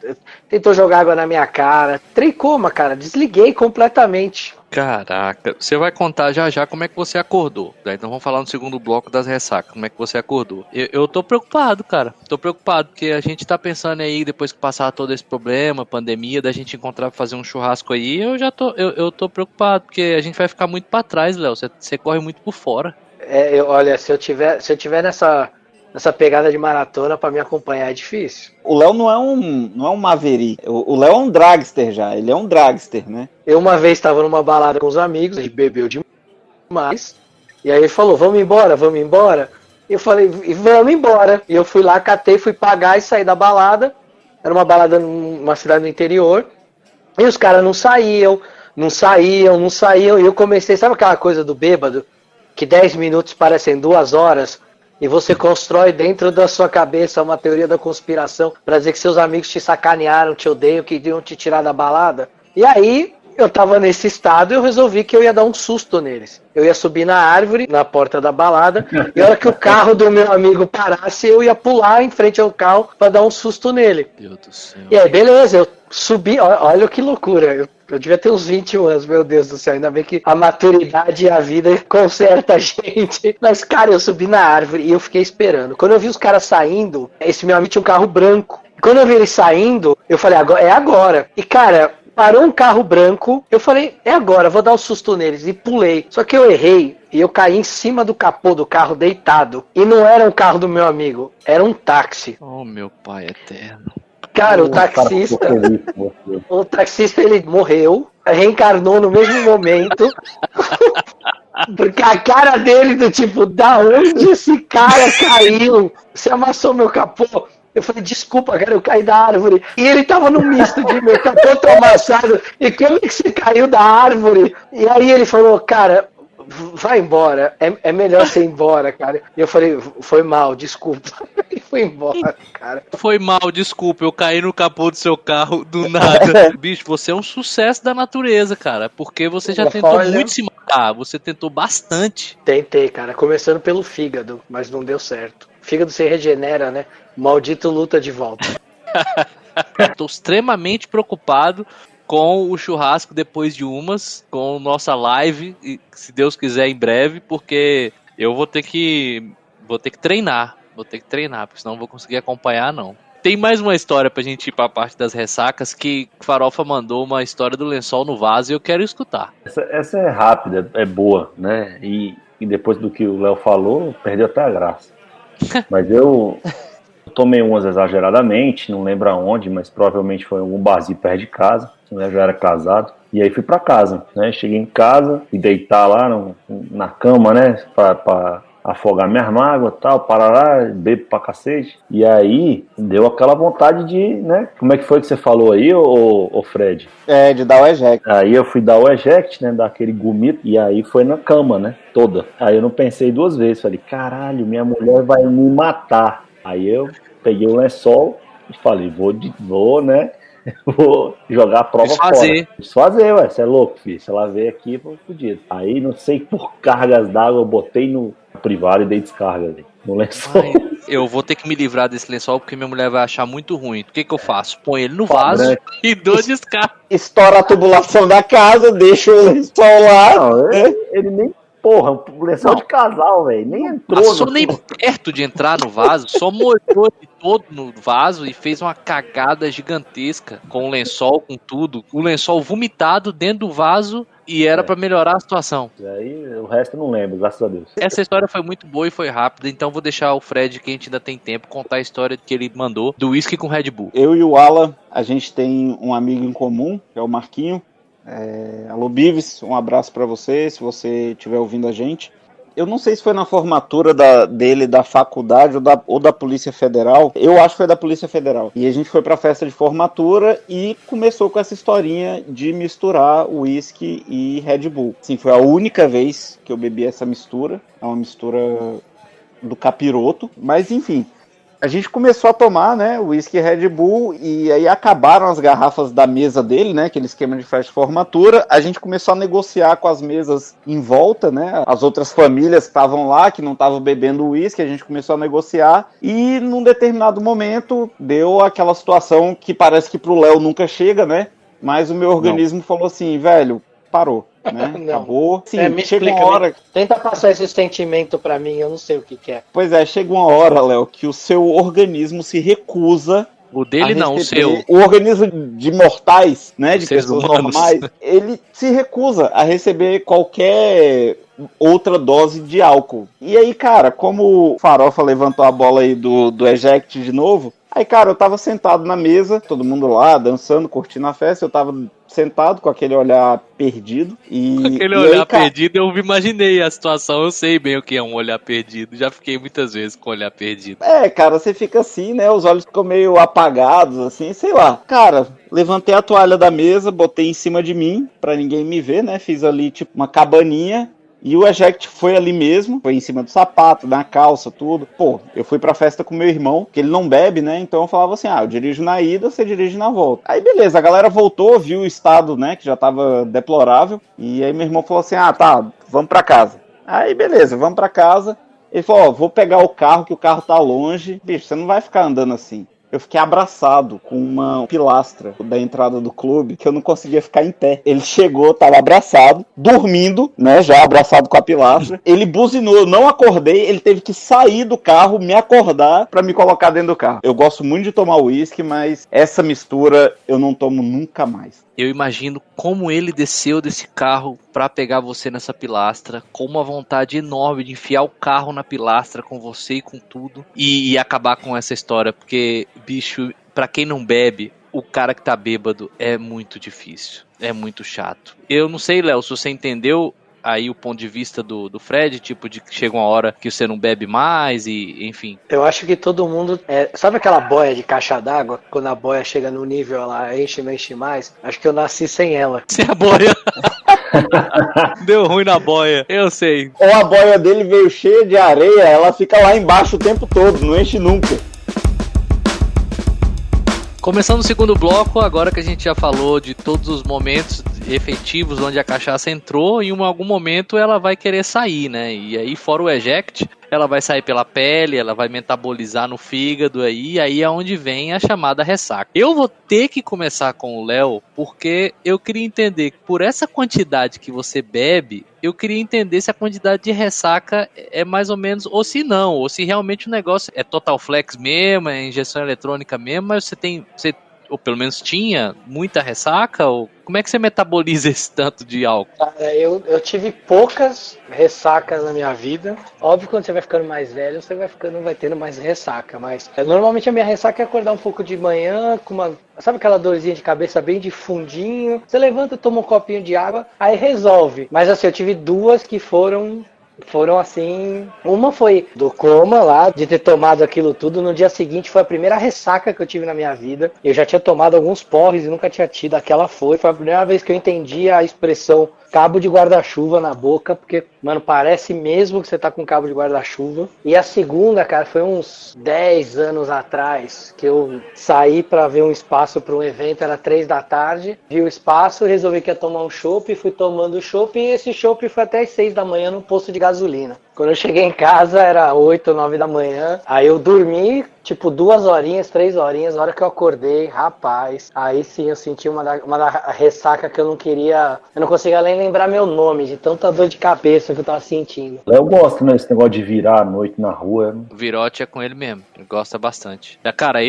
tentou jogar água na minha cara. Tricoma, cara. Desliguei completamente. Caraca, você vai contar já como é que você acordou. Então vamos falar no segundo bloco das ressacas, como é que você acordou. Eu tô preocupado, cara. Tô preocupado, porque a gente tá pensando aí, depois que passar todo esse problema, pandemia, da gente encontrar pra fazer um churrasco aí, eu tô preocupado, porque a gente vai ficar muito pra trás, Léo. Você corre muito por fora. Olha, se eu tiver nessa pegada de maratona, pra me acompanhar é difícil. O Léo não é um Maverick. O Léo é um dragster já. Ele é um dragster, né? Eu uma vez estava numa balada com os amigos, a gente bebeu demais. E aí ele falou, vamos embora. E eu falei, vamos embora. E eu fui lá, catei, fui pagar e saí da balada. Era uma balada numa cidade do interior. E os caras não saíam. E eu comecei, sabe aquela coisa do bêbado? Que 10 minutos parecem 2 horas. E você constrói dentro da sua cabeça uma teoria da conspiração para dizer que seus amigos te sacanearam, te odeiam, que iam te tirar da balada. E aí, eu tava nesse estado e eu resolvi que eu ia dar um susto neles. Eu ia subir na árvore, na porta da balada, e a hora que o carro do meu amigo parasse, eu ia pular em frente ao carro para dar um susto nele. Meu Deus do céu. E aí, beleza, eu subi, olha que loucura, eu devia ter uns 21 anos, meu Deus do céu, ainda bem que a maturidade e a vida conserta a gente. Mas, cara, eu subi na árvore e eu fiquei esperando. Quando eu vi os caras saindo, esse meu amigo tinha um carro branco. Quando eu vi ele saindo, eu falei, é agora. E, cara, parou um carro branco, eu falei, é agora, vou dar um susto neles. E pulei. Só que eu errei e eu caí em cima do capô do carro deitado. E não era um carro do meu amigo, era um táxi. Oh, meu pai eterno. Cara, o taxista ele morreu, reencarnou no mesmo momento, porque a cara dele do tipo, da onde esse cara caiu? Você amassou meu capô? Eu falei, desculpa, cara, eu caí da árvore. E ele tava no misto de meu capô tô amassado, e como é que você caiu da árvore? E aí ele falou, cara, vai embora, é melhor você ir embora, cara. E eu falei, foi mal, desculpa. fui embora, cara. Foi mal, desculpa, eu caí no capô do seu carro do nada. Bicho, você é um sucesso da natureza, cara, porque você já tentou muito se matar, você tentou bastante. Tentei, cara, começando pelo fígado, mas não deu certo. Fígado se regenera, né? O maldito luta de volta. Tô extremamente preocupado com o churrasco depois de umas, com nossa live, e se Deus quiser em breve, porque eu vou ter que treinar, porque senão não vou conseguir acompanhar, não. Tem mais uma história pra gente ir pra parte das ressacas, que Farofa mandou uma história do lençol no vaso e eu quero escutar. Essa é rápida, é boa, né? E depois do que o Léo falou, perdeu até a graça. Mas eu tomei umas exageradamente, não lembro aonde, mas provavelmente foi em algum barzinho perto de casa. Eu já era casado. E aí fui pra casa, né? Cheguei em casa, fui deitar lá na cama, né? Pra afogar minhas mágoas e tal, parará, bebo pra cacete. E aí deu aquela vontade de, né? Como é que foi que você falou aí, ô Fred? De dar o eject. Aí eu fui dar o eject, né? Dar aquele gomito. E aí foi na cama, né? Toda. Aí eu não pensei duas vezes. Falei, caralho, minha mulher vai me matar. Aí eu peguei o lençol e falei, vou, né? Vou jogar a prova fora. Desfazer, ué. Você é louco, filho. Se ela veio aqui, eu vou fodido. Aí, não sei por cargas d'água, eu botei no privado e dei descarga no lençol. Ai, eu vou ter que me livrar desse lençol porque minha mulher vai achar muito ruim. O que eu faço? Põe ele no vaso e dou descarga. Estoura a tubulação da casa, deixa o lençol lá. Não, ele nem... Porra, o lençol de casal, velho. Nem entrou. Passou nem perto de entrar no vaso, só molhou de todo no vaso e fez uma cagada gigantesca com o lençol, com tudo. O lençol vomitado dentro do vaso e era pra melhorar a situação. E aí, o resto eu não lembro, graças a Deus. Essa história foi muito boa e foi rápida, então vou deixar o Fred, que a gente ainda tem tempo, contar a história que ele mandou do whisky com Red Bull. Eu e o Alan, a gente tem um amigo em comum, que é o Marquinho. Alô Bives, um abraço pra você, se você estiver ouvindo a gente. Eu não sei se foi na formatura dele da faculdade ou da Polícia Federal. Eu acho que foi da Polícia Federal. E a gente foi pra festa de formatura e começou com essa historinha de misturar uísque e Red Bull. Assim, foi a única vez que eu bebi essa mistura. É uma mistura do capiroto. Mas enfim, a gente começou a tomar, né, uísque e Red Bull, e aí acabaram as garrafas da mesa dele, né, aquele esquema de festa de formatura. A gente começou a negociar com as mesas em volta, né, as outras famílias que estavam lá, que não estavam bebendo uísque, a gente começou a negociar, e num determinado momento deu aquela situação que parece que pro Léo nunca chega, né, mas o meu organismo falou assim, velho, parou. Né? Acabou. Sim, me explica, uma hora... Tenta passar esse sentimento pra mim, eu não sei o que é. Pois é, chega uma hora, Léo, que o seu organismo se recusa. O dele não, o seu. O organismo de mortais, né, de pessoas humanos normais, ele se recusa a receber qualquer outra dose de álcool. E aí, cara, como o Farofa levantou a bola aí do eject de novo, aí, cara, eu tava sentado na mesa, todo mundo lá, dançando, curtindo a festa, eu tava sentado com aquele olhar perdido. Com aquele olhar perdido, eu imaginei a situação, eu sei bem o que é um olhar perdido, já fiquei muitas vezes com o olhar perdido. Cara, você fica assim, né, os olhos ficam meio apagados, assim, sei lá. Cara, levantei a toalha da mesa, botei em cima de mim, pra ninguém me ver, né, fiz ali tipo uma cabaninha. E o eject foi ali mesmo, foi em cima do sapato, na calça, tudo. Pô, eu fui pra festa com meu irmão, que ele não bebe, né? Então eu falava assim, eu dirijo na ida, você dirige na volta. Aí beleza, a galera voltou, viu o estado, né, que já tava deplorável. E aí meu irmão falou assim, tá, vamos pra casa. Aí beleza, vamos pra casa. Ele falou, vou pegar o carro, que o carro tá longe. Bicho, você não vai ficar andando assim. Eu fiquei abraçado com uma pilastra da entrada do clube, que eu não conseguia ficar em pé. Ele chegou, tava abraçado, dormindo, né, já abraçado com a pilastra. Ele buzinou, eu não acordei, ele teve que sair do carro, me acordar pra me colocar dentro do carro. Eu gosto muito de tomar uísque, mas essa mistura eu não tomo nunca mais. Eu imagino como ele desceu desse carro pra pegar você nessa pilastra, com uma vontade enorme de enfiar o carro na pilastra com você e com tudo, e acabar com essa história, porque, bicho, pra quem não bebe, o cara que tá bêbado é muito difícil, é muito chato. Eu não sei, Léo, se você entendeu aí o ponto de vista do Fred, tipo, de que chega uma hora que você não bebe mais e, enfim. Eu acho que todo mundo... sabe aquela boia de caixa d'água? Quando a boia chega no nível, ela enche mais? Acho que eu nasci sem ela. Sem a boia. Deu ruim na boia, eu sei. Ou a boia dele veio cheia de areia, ela fica lá embaixo o tempo todo, não enche nunca. Começando o segundo bloco, agora que a gente já falou de todos os momentos efetivos onde a cachaça entrou, em algum momento ela vai querer sair, né? E aí, fora o eject, ela vai sair pela pele, ela vai metabolizar no fígado, aí é onde vem a chamada ressaca. Eu vou ter que começar com o Léo, porque eu queria entender, por essa quantidade que você bebe, eu queria entender se a quantidade de ressaca é mais ou menos, ou se não, ou se realmente o negócio é total flex mesmo, é injeção eletrônica mesmo, mas você ou pelo menos tinha muita ressaca, ou como é que você metaboliza esse tanto de álcool? Eu tive poucas ressacas na minha vida. Óbvio, quando você vai ficando mais velho, você vai tendo mais ressaca. Mas normalmente a minha ressaca é acordar um pouco de manhã com uma... Sabe aquela dorzinha de cabeça bem de fundinho? Você levanta, toma um copinho de água, aí resolve. Mas assim, eu tive duas que foram assim, uma foi do coma lá, de ter tomado aquilo tudo, no dia seguinte foi a primeira ressaca que eu tive na minha vida, eu já tinha tomado alguns porres e nunca tinha tido, aquela foi a primeira vez que eu entendi a expressão cabo de guarda-chuva na boca, porque, mano, parece mesmo que você tá com cabo de guarda-chuva. E a segunda, cara, foi uns 10 anos atrás, que eu saí pra ver um espaço pra um evento, era 3 da tarde, vi o espaço, resolvi que ia tomar um chopp, fui tomando chopp, e esse chopp foi até as 6 da manhã no posto de gasolina. Quando eu cheguei em casa, era 8 ou 9 da manhã, aí eu dormi, tipo 2 horinhas, 3 horinhas, na hora que eu acordei, rapaz, aí sim eu senti uma ressaca que eu não conseguia nem lembrar meu nome, de tanta dor de cabeça que eu tava sentindo. Eu gosto, né, desse negócio de virar à noite na rua. O Virote é com ele mesmo, ele gosta bastante. Cara,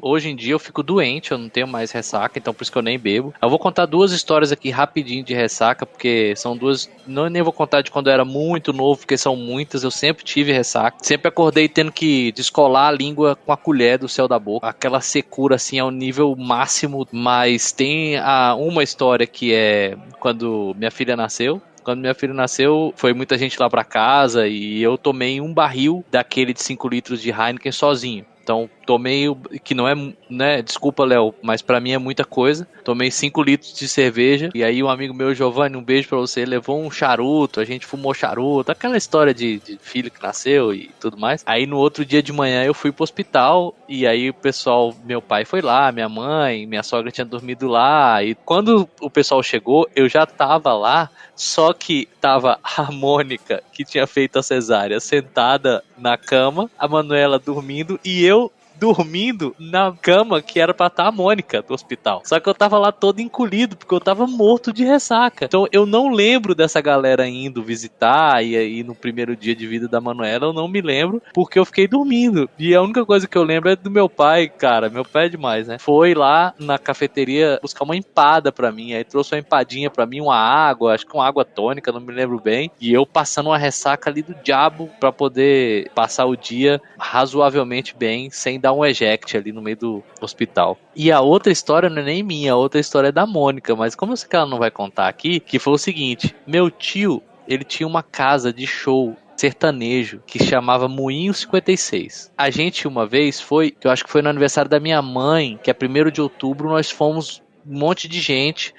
hoje em dia eu fico doente, eu não tenho mais ressaca, então por isso que eu nem bebo. Eu vou contar 2 histórias aqui rapidinho de ressaca, porque são 2, nem vou contar de quando eu era muito novo, porque são muitas, eu sempre tive ressaca. Sempre acordei tendo que descolar a língua com a colher do céu da boca, aquela secura assim ao nível máximo. Mas tem uma história que é quando minha filha nasceu. Quando minha filha nasceu, foi muita gente lá pra casa e eu tomei um barril daquele de 5 litros de Heineken sozinho. Então, tomei, que não é, né, desculpa, Léo, mas pra mim é muita coisa. Tomei 5 litros de cerveja, e aí um amigo meu, Giovanni, um beijo pra você, levou um charuto, a gente fumou charuto, aquela história de filho que nasceu e tudo mais. Aí no outro dia de manhã eu fui pro hospital, e aí o pessoal, meu pai foi lá, minha mãe, minha sogra tinha dormido lá, e quando o pessoal chegou, eu já tava lá, só que tava a Mônica, que tinha feito a cesárea, sentada na cama, a Manuela dormindo, e eu dormindo na cama que era pra estar a Mônica do hospital. Só que eu tava lá todo encolhido, porque eu tava morto de ressaca. Então eu não lembro dessa galera indo visitar, e aí no primeiro dia de vida da Manuela eu não me lembro, porque eu fiquei dormindo. E a única coisa que eu lembro é do meu pai, cara, meu pai é demais, né? Foi lá na cafeteria buscar uma empada pra mim, aí trouxe uma empadinha pra mim, uma água, acho que uma água tônica, não me lembro bem, e eu passando uma ressaca ali do diabo pra poder passar o dia razoavelmente bem, sem dar um eject ali no meio do hospital. E a outra história não é nem minha, a outra história é da Mônica, mas como eu sei que ela não vai contar aqui, que foi o seguinte, meu tio, ele tinha uma casa de show sertanejo que chamava Moinho 56. A gente uma vez foi, que eu acho que foi no aniversário da minha mãe, que é 1º de outubro, nós fomos um monte de gente,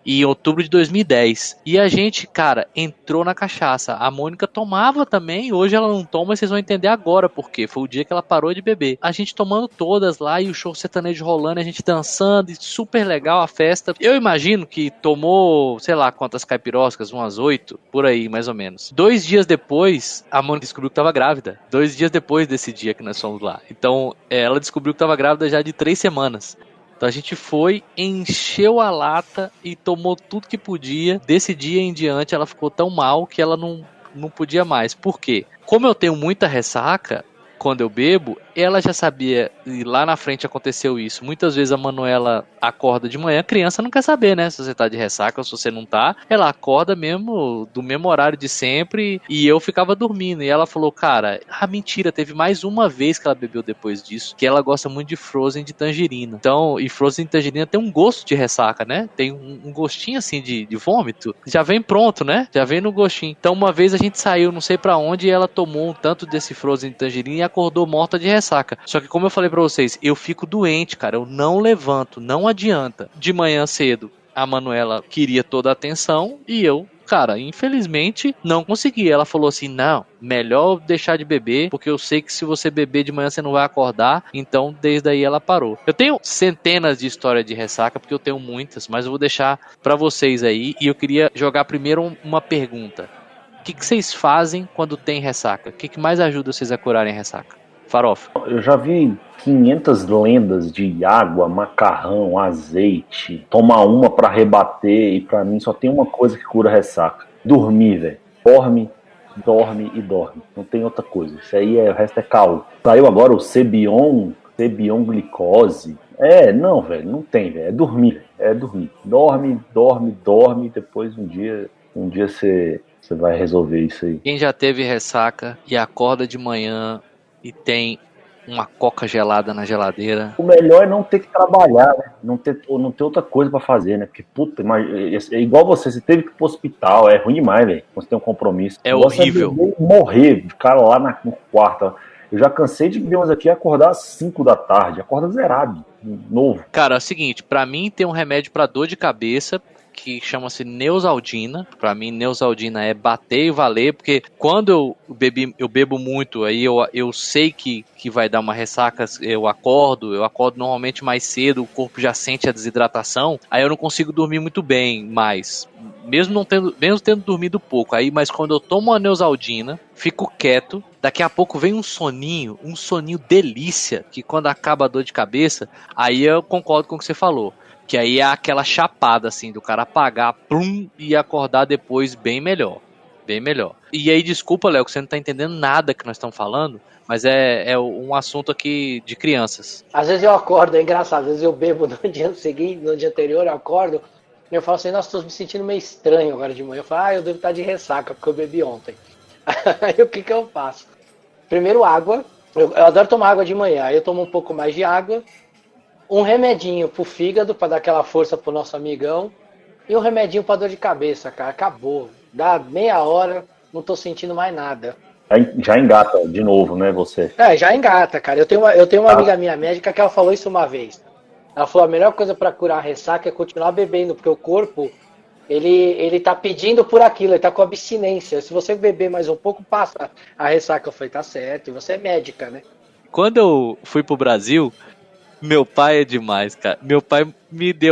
em outubro de 2010. E a gente, cara, entrou na cachaça. A Mônica tomava também, hoje ela não toma, mas vocês vão entender agora por quê. Foi o dia que ela parou de beber. A gente tomando todas lá e o show sertanejo rolando, a gente dançando, e super legal a festa. Eu imagino que tomou, sei lá quantas caipiroscas, umas 8, por aí, mais ou menos. 2 dias depois, a Mônica descobriu que tava grávida. 2 dias depois desse dia que nós fomos lá. Então, ela descobriu que tava grávida já de 3 semanas. Então a gente foi, encheu a lata e tomou tudo que podia. Desse dia em diante ela ficou tão mal que ela não podia mais. Por quê? Como eu tenho muita ressaca, quando eu bebo, ela já sabia, e lá na frente aconteceu isso. Muitas vezes a Manuela acorda de manhã, a criança não quer saber, né, se você tá de ressaca ou se você não tá. Ela acorda mesmo, do mesmo horário de sempre, e eu ficava dormindo. E ela falou, cara, mentira, teve mais uma vez que ela bebeu depois disso, que ela gosta muito de Frozen de tangerina. Então, e Frozen de tangerina tem um gosto de ressaca, né? Tem um gostinho assim de vômito. Já vem pronto, né? Já vem no gostinho. Então, uma vez a gente saiu, não sei pra onde, e ela tomou um tanto desse Frozen de tangerina e acordou morta de ressaca. Só que como eu falei pra vocês, eu fico doente, cara, eu não levanto, não adianta. De manhã cedo, a Manuela queria toda a atenção e eu Cara, infelizmente não consegui. Ela falou assim, não, melhor deixar de beber, porque eu sei que se você beber de manhã você não vai acordar, então desde aí ela parou. Eu tenho centenas de histórias de ressaca, porque eu tenho muitas, mas eu vou deixar pra vocês aí, e eu queria jogar primeiro uma pergunta. O que vocês fazem quando tem ressaca? O que mais ajuda vocês a curarem ressaca? Farofa. Eu já vi 500 lendas de água, macarrão, azeite. Tomar uma pra rebater e pra mim só tem uma coisa que cura ressaca. Dormir, velho. Dorme, dorme e dorme. Não tem outra coisa. Isso aí o resto é caô. Saiu agora o Cebion glicose. Não, velho, não tem, velho. É dormir, velho. É dormir. Dorme, dorme, dorme. Depois um dia você vai resolver isso aí. Quem já teve ressaca e acorda de manhã e tem uma coca gelada na geladeira. O melhor é não ter que trabalhar, né? Não ter outra coisa pra fazer, né? Porque, puta, é igual você teve que ir pro hospital, é ruim demais, velho. Você tem um compromisso. É horrível. Morrer, ficar lá no quarto. Eu já cansei de beber umas aqui e acordar às 5 da tarde. Acorda zerado, novo. Cara, é o seguinte, pra mim tem um remédio pra dor de cabeça que chama-se Neosaldina. Pra mim, Neosaldina é bater e valer, porque quando eu bebo muito, aí eu sei que vai dar uma ressaca, eu acordo normalmente mais cedo, o corpo já sente a desidratação, aí eu não consigo dormir muito bem mais, mesmo tendo dormido pouco, mas quando eu tomo a Neosaldina, fico quieto, daqui a pouco vem um soninho delícia, que quando acaba a dor de cabeça, aí eu concordo com o que você falou. Que aí é aquela chapada, assim, do cara apagar, plum, e acordar depois bem melhor. Bem melhor. E aí, desculpa, Léo, que você não tá entendendo nada que nós estamos falando, mas é um assunto aqui de crianças. Às vezes eu acordo, é engraçado, às vezes eu bebo no dia seguinte, no dia anterior, eu acordo, e eu falo assim, nossa, tô me sentindo meio estranho agora de manhã. Eu falo, eu devo estar de ressaca, porque eu bebi ontem. Aí o que eu faço? Primeiro água, eu adoro tomar água de manhã, aí eu tomo um pouco mais de água, um remedinho pro fígado, pra dar aquela força pro nosso amigão, e um remedinho pra dor de cabeça, cara, acabou. Dá meia hora, não tô sentindo mais nada. Já engata de novo, né, você? Já engata, cara. Eu tenho uma amiga minha médica que ela falou isso uma vez. Ela falou, a melhor coisa pra curar a ressaca é continuar bebendo, porque o corpo, ele tá pedindo por aquilo, ele tá com abstinência. Se você beber mais um pouco, passa a ressaca. Eu falei, tá certo, e você é médica, né? Quando eu fui pro Brasil, meu pai é demais, cara. Meu pai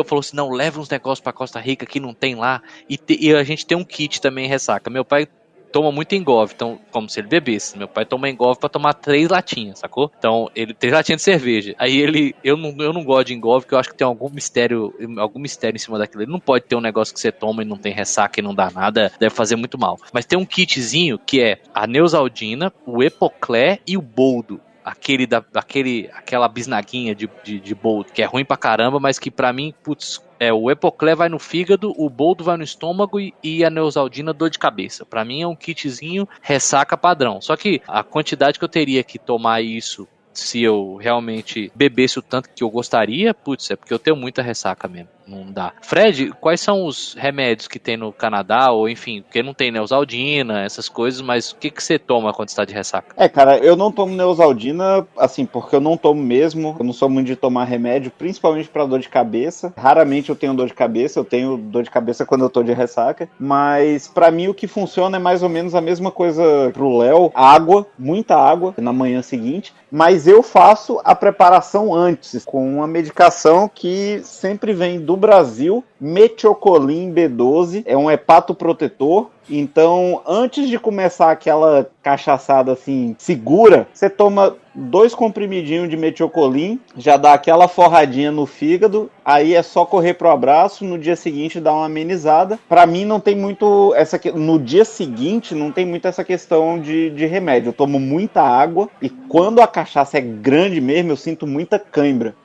falou assim, não, leva uns negócios pra Costa Rica que não tem lá. E a gente tem um kit também ressaca. Meu pai toma muito Engove, então, como se ele bebesse. Meu pai toma Engove pra tomar 3 latinhas, sacou? Então, 3 latinhas de cerveja. Aí eu não gosto de Engove, porque eu acho que tem algum mistério em cima daquilo. Ele não pode ter um negócio que você toma e não tem ressaca e não dá nada, deve fazer muito mal. Mas tem um kitzinho que é a Neosaldina, o Epocler e o Boldo. Aquela bisnaguinha de boldo, que é ruim pra caramba, mas que pra mim, putz, o Epocler vai no fígado, o boldo vai no estômago e a Neosaldina dor de cabeça. Pra mim é um kitzinho ressaca padrão. Só que a quantidade que eu teria que tomar isso, se eu realmente bebesse o tanto que eu gostaria, putz, é porque eu tenho muita ressaca mesmo. Não dá. Fred, quais são os remédios que tem no Canadá? Ou enfim, porque não tem Neosaldina, essas coisas, mas o que você toma quando você tá de ressaca? Cara, eu não tomo Neosaldina, assim, porque eu não tomo mesmo. Eu não sou muito de tomar remédio, principalmente pra dor de cabeça. Raramente eu tenho dor de cabeça, eu tenho dor de cabeça quando eu tô de ressaca. Mas pra mim o que funciona é mais ou menos a mesma coisa pro Léo. Água, muita água na manhã seguinte. Mas eu faço a preparação antes, com uma medicação que sempre vem do Brasil, Metiocolim B12, é um hepatoprotetor. Então, antes de começar aquela cachaçada assim segura, você toma 2 comprimidinhos de metiocolim, já dá aquela forradinha no fígado, aí é só correr pro abraço, no dia seguinte dá uma amenizada. Pra mim não tem muito no dia seguinte não tem muito essa questão de remédio. Eu tomo muita água e quando a cachaça é grande mesmo, eu sinto muita cãibra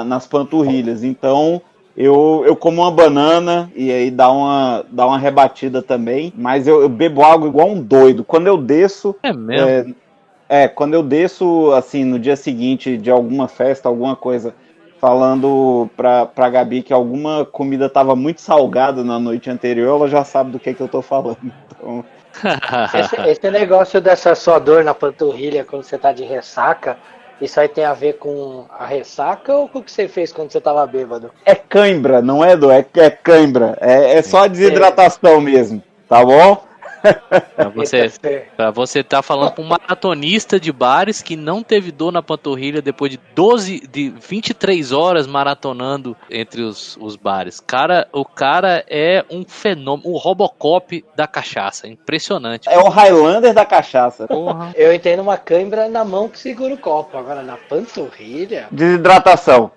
nas panturrilhas. Então eu como uma banana e aí dá uma rebatida também, mas eu bebo água igual um doido. Quando eu desço... É mesmo? Quando eu desço, assim, no dia seguinte de alguma festa, alguma coisa, falando pra Gabi que alguma comida tava muito salgada na noite anterior, ela já sabe do que eu tô falando. Então... esse negócio dessa sua dor na panturrilha quando você tá de ressaca, Isso aí tem a ver com a ressaca ou com o que você fez quando você tava bêbado? É cãibra, não é, Edu? É cãibra. É só desidratação mesmo, tá bom? Pra você tá falando pra um maratonista de bares que não teve dor na panturrilha depois de 23 horas maratonando entre os bares. O cara é um fenômeno, o Robocop da cachaça, impressionante. É o Highlander da cachaça. Porra. Eu entendo uma cãibra na mão que segura o copo, agora na panturrilha... Desidratação.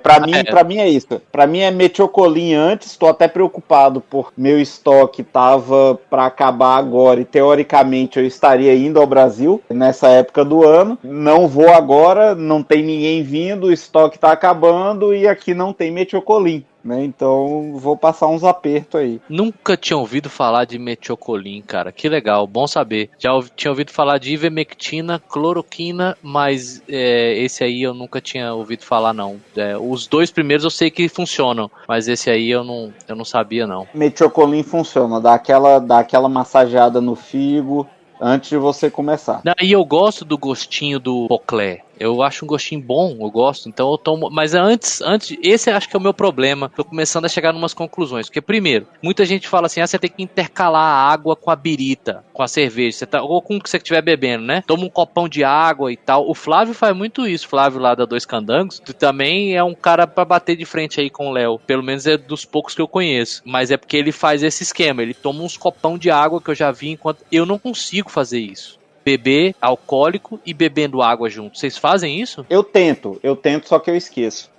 Pra mim é isso. Pra mim é metiocolim antes, tô até preocupado por meu estoque tava pra acabar agora e teoricamente eu estaria indo ao Brasil nessa época do ano. Não vou agora, não tem ninguém vindo, o estoque tá acabando e aqui não tem metiocolim, né? Então vou passar uns apertos aí. Nunca tinha ouvido falar de metiocolim, cara. Que legal, bom saber. Tinha ouvido falar de ivermectina, cloroquina, mas esse aí eu nunca tinha ouvido falar, não. Os dois primeiros eu sei que funcionam, mas esse aí eu não sabia, não. Metiocolim funciona, dá aquela massageada no figo antes de você começar. E eu gosto do gostinho do Poclé. Eu acho um gostinho bom, eu gosto, então eu tomo. Mas antes, esse acho que é o meu problema. Tô começando a chegar em umas conclusões. Porque, primeiro, muita gente fala assim: você tem que intercalar a água com a birita, com a cerveja, ou com o que você estiver bebendo, né? Toma um copão de água e tal. O Flávio faz muito isso, Flávio lá da Dois Candangos. Também é um cara pra bater de frente aí com o Léo. Pelo menos é dos poucos que eu conheço. Mas é porque ele faz esse esquema. Ele toma uns copão de água que eu já vi enquanto. Eu não consigo fazer isso. Beber alcoólico e bebendo água junto. Vocês fazem isso? Eu tento, só que eu esqueço.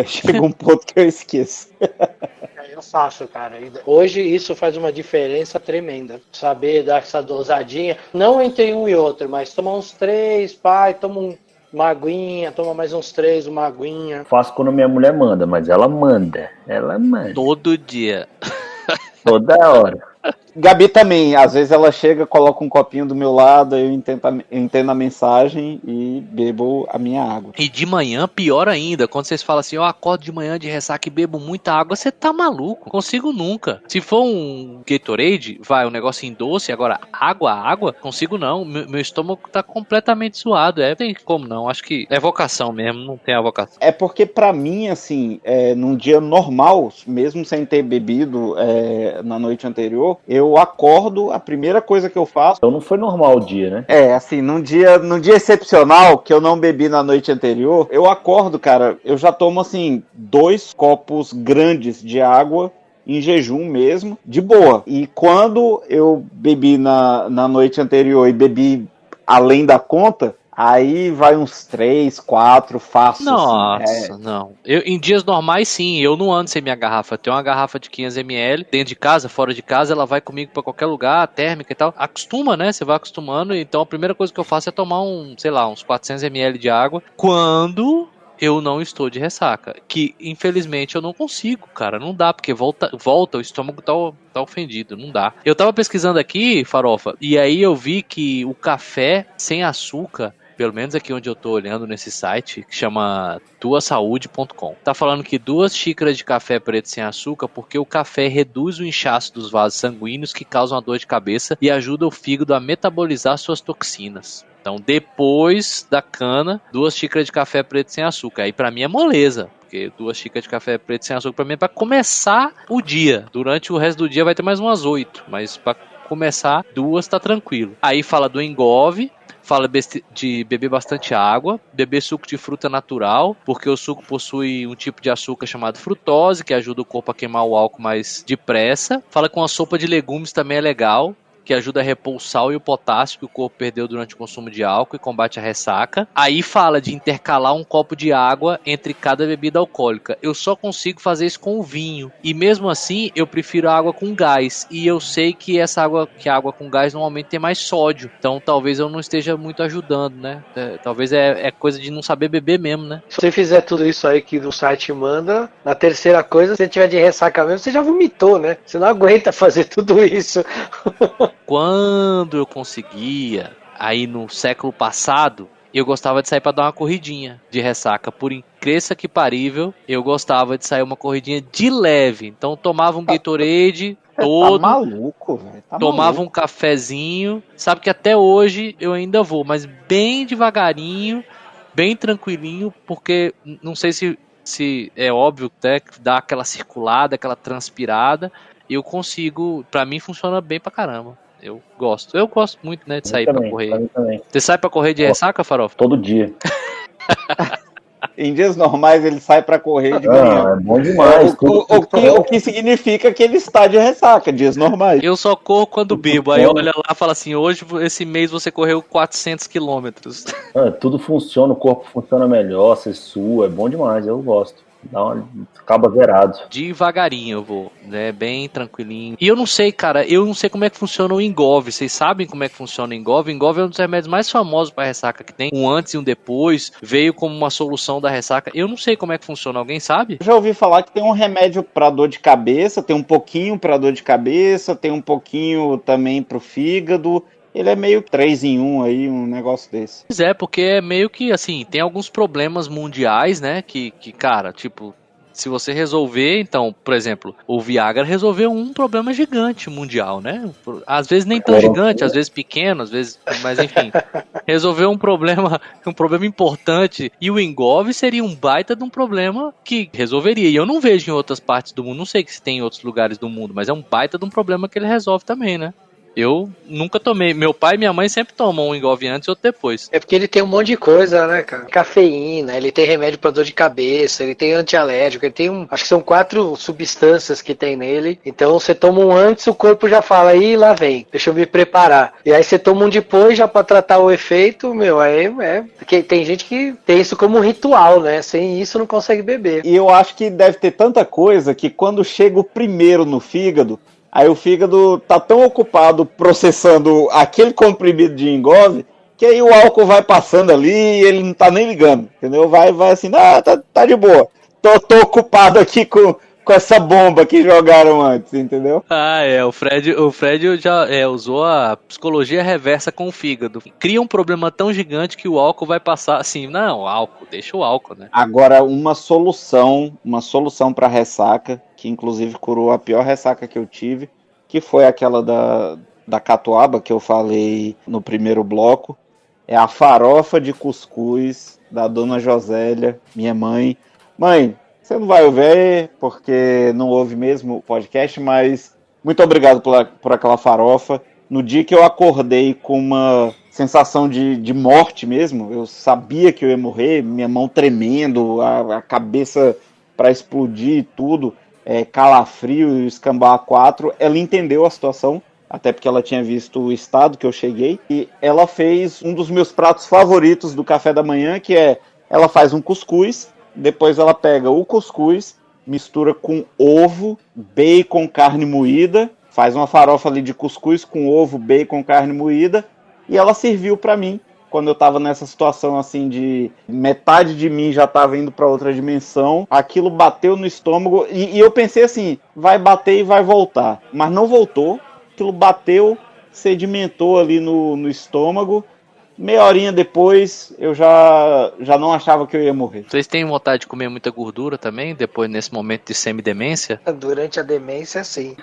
Chega um ponto que eu esqueço. Eu faço, cara. Hoje isso faz uma diferença tremenda. Saber dar essa dosadinha, não entre um e outro, mas tomar uns 3, toma uma aguinha, toma mais uns 3, uma aguinha. Faço quando minha mulher manda, mas ela manda. Todo dia. Toda hora. Gabi também, às vezes ela chega, coloca um copinho do meu lado, eu entendo a mensagem e bebo a minha água. E de manhã, pior ainda, quando vocês falam assim, eu acordo de manhã de ressaca e bebo muita água, você tá maluco, consigo nunca. Se for um Gatorade, vai, um negocinho doce, agora água, consigo não, meu estômago tá completamente suado, não tem como não, acho que é vocação mesmo, não tem a vocação. É porque pra mim, assim, num dia normal, mesmo sem ter bebido na noite anterior, eu acordo, a primeira coisa que eu faço... Então não foi normal o dia, né? Assim, num dia excepcional, que eu não bebi na noite anterior, eu acordo, cara, eu já tomo, assim, 2 copos grandes de água, em jejum mesmo, de boa. E quando eu bebi na noite anterior e bebi além da conta... Aí vai uns 3, 4, fácil. Nossa, assim, não. Em dias normais, sim, eu não ando sem minha garrafa. Eu tenho uma garrafa de 500 ml dentro de casa, fora de casa, ela vai comigo pra qualquer lugar, térmica e tal. Acostuma, né? Você vai acostumando. Então a primeira coisa que eu faço é tomar uns 400 ml de água. Quando eu não estou de ressaca. Que, infelizmente, eu não consigo, cara. Não dá, porque volta o estômago tá ofendido, não dá. Eu tava pesquisando aqui, Farofa, e aí eu vi que o café sem açúcar, pelo menos aqui onde eu tô olhando nesse site, que chama tuasaude.com. Tá falando que 2 xícaras de café preto sem açúcar, porque o café reduz o inchaço dos vasos sanguíneos que causam a dor de cabeça e ajuda o fígado a metabolizar suas toxinas. Então, depois da cana, 2 xícaras de café preto sem açúcar. Aí pra mim é moleza. Porque 2 xícaras de café preto sem açúcar pra mim é pra começar o dia. Durante o resto do dia vai ter mais umas 8. Mas pra começar, 2 tá tranquilo. Aí fala do engove. Fala de beber bastante água, beber suco de fruta natural, porque o suco possui um tipo de açúcar chamado frutose, que ajuda o corpo a queimar o álcool mais depressa. Fala que uma sopa de legumes também é legal, que ajuda a repor o sal e o potássio que o corpo perdeu durante o consumo de álcool e combate a ressaca. Aí fala de intercalar um copo de água entre cada bebida alcoólica. Eu só consigo fazer isso com o vinho. E mesmo assim, eu prefiro a água com gás. E eu sei que a água com gás normalmente tem mais sódio. Então talvez eu não esteja muito ajudando, né? Talvez é coisa de não saber beber mesmo, né? Se você fizer tudo isso aí que o site manda, na terceira coisa, se você tiver de ressaca mesmo, você já vomitou, né? Você não aguenta fazer tudo isso. Quando eu conseguia, aí no século passado, eu gostava de sair para dar uma corridinha de ressaca. Por incrível que parível, eu gostava de sair uma corridinha de leve. Então tomava um Gatorade todo. Tá maluco, velho. Tomava um cafezinho. Sabe que até hoje eu ainda vou, mas bem devagarinho. bem tranquilinho, porque não sei se é óbvio, né, que dá aquela circulada, aquela transpirada, eu consigo, pra mim funciona bem pra caramba. Eu gosto muito, né, de sair pra correr. Também. Você sai pra correr de ressaca, Farofa? Todo dia. Em dias normais ele sai pra correr de manhã. É bom demais. O que significa que ele está de ressaca, dias normais. Eu só corro quando bebo. Aí olha lá e fala assim, hoje, esse mês você correu 400 quilômetros. Tudo funciona, o corpo funciona melhor, você sua, é bom demais, eu gosto. Acaba zerado. Devagarinho eu vou, né? Bem tranquilinho. E eu não sei, cara, como é que funciona o Engov. Vocês sabem como é que funciona o Engov? O Engov é um dos remédios mais famosos para ressaca que tem. Um antes e um depois. Veio como uma solução da ressaca. Eu não sei como é que funciona. Alguém sabe? Já ouvi falar que tem um remédio para dor de cabeça, tem um pouquinho para dor de cabeça, tem um pouquinho também pro fígado. Ele é meio 3 em 1 aí, um negócio desse. Pois é, porque é meio que, assim, tem alguns problemas mundiais, né, que cara, tipo, se você resolver, então, por exemplo, o Viagra resolveu um problema gigante mundial, né, às vezes nem tão gigante, às vezes pequeno, às vezes, mas enfim, resolveu um problema importante, e o Engov seria um baita de um problema que resolveria, e eu não vejo em outras partes do mundo, não sei se tem em outros lugares do mundo, mas é um baita de um problema que ele resolve também, né. Eu nunca tomei. Meu pai e minha mãe sempre tomam um Engov antes e outro depois. É porque ele tem um monte de coisa, né, cara? Cafeína, ele tem remédio pra dor de cabeça, ele tem antialérgico, ele tem acho que são 4 substâncias que tem nele. Então você toma um antes, o corpo já fala, ih, lá vem, deixa eu me preparar. E aí você toma um depois já pra tratar o efeito, meu, aí porque tem gente que tem isso como um ritual, né? Sem isso não consegue beber. E eu acho que deve ter tanta coisa que quando chega o primeiro no fígado, aí o fígado tá tão ocupado processando aquele comprimido de Engov, que aí o álcool vai passando ali e ele não tá nem ligando, entendeu? Vai assim, tá de boa. Tô ocupado aqui com essa bomba que jogaram antes, entendeu? O Fred já usou a psicologia reversa com o fígado. Cria um problema tão gigante que o álcool vai passar assim, não, álcool, deixa o álcool, né? Agora, uma solução para ressaca, que inclusive curou a pior ressaca que eu tive, que foi aquela da catuaba que eu falei no primeiro bloco, é a farofa de cuscuz da dona Josélia, minha mãe. Mãe, você não vai ouvir porque não ouve mesmo o podcast, mas muito obrigado por aquela farofa. No dia que eu acordei com uma sensação de morte mesmo, eu sabia que eu ia morrer, minha mão tremendo, a cabeça para explodir e tudo, calafrio e escambar a 4, ela entendeu a situação, até porque ela tinha visto o estado que eu cheguei, e ela fez um dos meus pratos favoritos do café da manhã, que ela faz um cuscuz, depois ela pega o cuscuz, mistura com ovo, bacon, carne moída, faz uma farofa ali de cuscuz com ovo, bacon, carne moída, e ela serviu para mim, quando eu tava nessa situação assim de metade de mim já tava indo para outra dimensão, aquilo bateu no estômago, e eu pensei assim, vai bater e vai voltar, mas não voltou, aquilo bateu, sedimentou ali no estômago. Meia horinha depois, eu já não achava que eu ia morrer. Vocês têm vontade de comer muita gordura também, depois nesse momento de semidemência? Durante a demência, sim.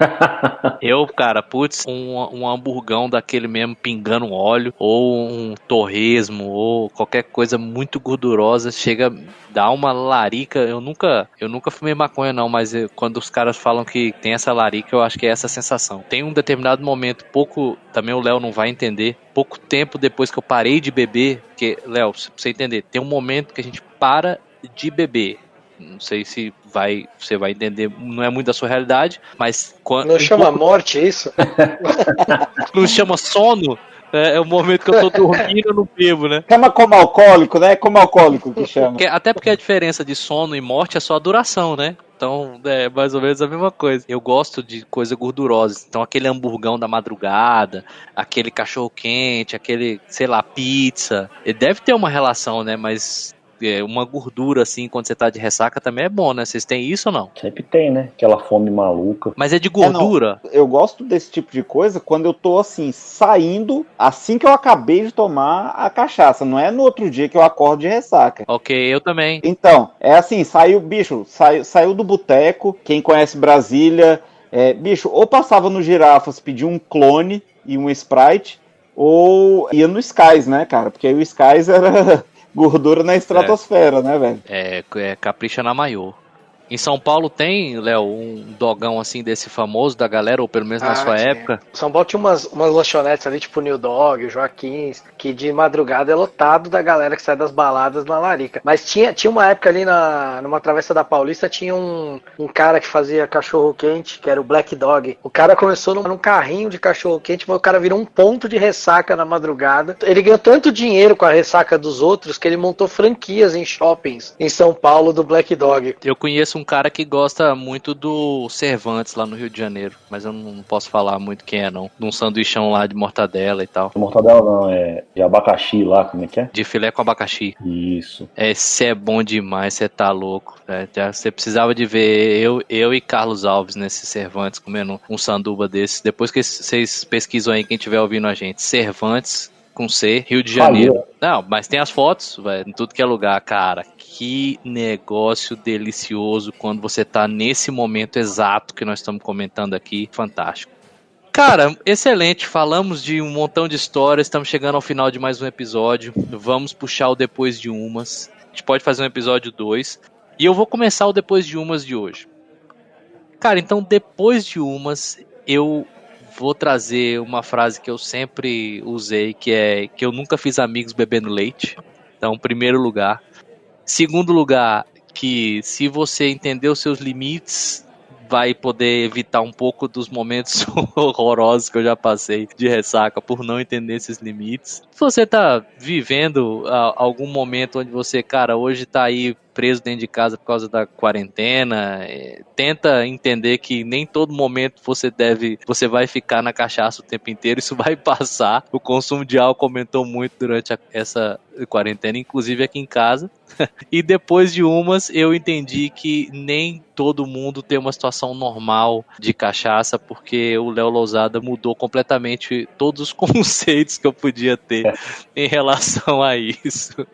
Eu, cara, um hamburgão daquele mesmo pingando óleo, ou um torresmo, ou qualquer coisa muito gordurosa, chega, dá uma larica. Eu nunca fumei maconha não, mas quando os caras falam que tem essa larica, eu acho que é essa sensação. Tem um determinado momento, também o Léo não vai entender, pouco tempo depois que eu parei de beber, porque, Léo, pra você entender, tem um momento que a gente para de beber. Não sei se você vai entender, não é muito da sua realidade, mas... Não chama morte isso? Não chama sono? É o momento que eu tô dormindo, eu não bebo, né? Chama como alcoólico, né? Como alcoólico que chama. Até porque a diferença de sono e morte é só a duração, né? Então, é mais ou menos a mesma coisa. Eu gosto de coisa gordurosa. Então, aquele hamburgão da madrugada, aquele cachorro quente, aquele, sei lá, pizza. Ele deve ter uma relação, né? Mas uma gordura, assim, quando você tá de ressaca também é bom, né? Vocês têm isso ou não? Sempre tem, né? Aquela fome maluca. Mas é de gordura? Eu gosto desse tipo de coisa quando eu tô, assim, saindo, assim que eu acabei de tomar a cachaça. Não é no outro dia que eu acordo de ressaca. Ok, eu também. Então, é assim, saiu do boteco, quem conhece Brasília, bicho, ou passava no Girafas, pedia um clone e um Sprite, ou ia no Skies, né, cara? Porque aí o Skies era gordura na estratosfera, né, velho? Capricha na maior. Em São Paulo tem, Léo, um dogão assim desse famoso da galera, ou pelo menos na sua época? São Paulo tinha umas lanchonetes ali, tipo o New Dog, o Joaquins, que de madrugada é lotado da galera que sai das baladas na larica. Mas tinha uma época ali numa travessa da Paulista, tinha um cara que fazia cachorro-quente, que era o Black Dog. O cara começou num carrinho de cachorro-quente, mas o cara virou um ponto de ressaca na madrugada. Ele ganhou tanto dinheiro com a ressaca dos outros que ele montou franquias em shoppings em São Paulo do Black Dog. Eu conheço um cara que gosta muito do Cervantes lá no Rio de Janeiro, mas eu não posso falar muito quem é, não. De um sanduichão lá de mortadela e tal. Mortadela não, é de abacaxi lá, como é que é? De filé com abacaxi. Isso. Esse é bom demais, você tá louco. Você precisava de ver eu e Carlos Alves nesse Cervantes comendo um sanduba desse. Depois que vocês pesquisam aí, quem estiver ouvindo a gente, Cervantes com C, Rio de Janeiro. Não, mas tem as fotos, em tudo que é lugar, cara. Que negócio delicioso quando você tá nesse momento exato que nós estamos comentando aqui. Fantástico. Cara, excelente. Falamos de um montão de histórias. Estamos chegando ao final de mais um episódio. Vamos puxar o Depois de Umas. A gente pode fazer um episódio 2. E eu vou começar o Depois de Umas de hoje. Cara, então depois de umas, eu vou trazer uma frase que eu sempre usei, que é que eu nunca fiz amigos bebendo leite. Então, primeiro lugar. Segundo lugar, que se você entender os seus limites, vai poder evitar um pouco dos momentos horrorosos que eu já passei de ressaca por não entender esses limites. Se você tá vivendo algum momento onde você, cara, hoje tá aí preso dentro de casa por causa da quarentena, tenta entender que nem todo momento você vai ficar na cachaça o tempo inteiro, isso vai passar. O consumo de álcool aumentou muito durante essa quarentena, inclusive aqui em casa. E depois de umas, eu entendi que nem todo mundo tem uma situação normal de cachaça, porque o Léo Lousada mudou completamente todos os conceitos que eu podia ter em relação a isso.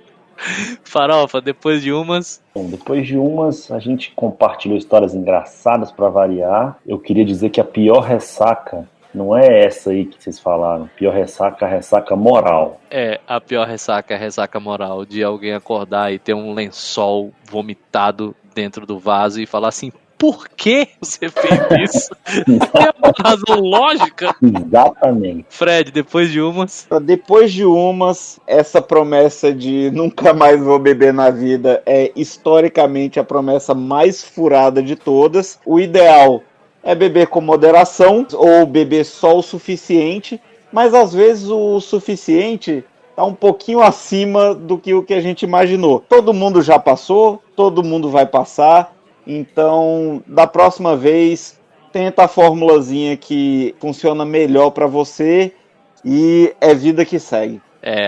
Farofa, depois de umas... Bom, depois de umas, a gente compartilhou histórias engraçadas para variar. Eu queria dizer que a pior ressaca não é essa aí que vocês falaram. A pior ressaca é a ressaca moral. A pior ressaca é a ressaca moral, de alguém acordar e ter um lençol vomitado dentro do vaso e falar assim: por que você fez isso? Tem uma razão lógica? Exatamente. Fred, depois de umas... Depois de umas, essa promessa de nunca mais vou beber na vida é historicamente a promessa mais furada de todas. O ideal é beber com moderação ou beber só o suficiente, mas às vezes o suficiente está um pouquinho acima do que o que a gente imaginou. Todo mundo já passou, todo mundo vai passar. Então, da próxima vez, tenta a formulazinha que funciona melhor para você e é vida que segue.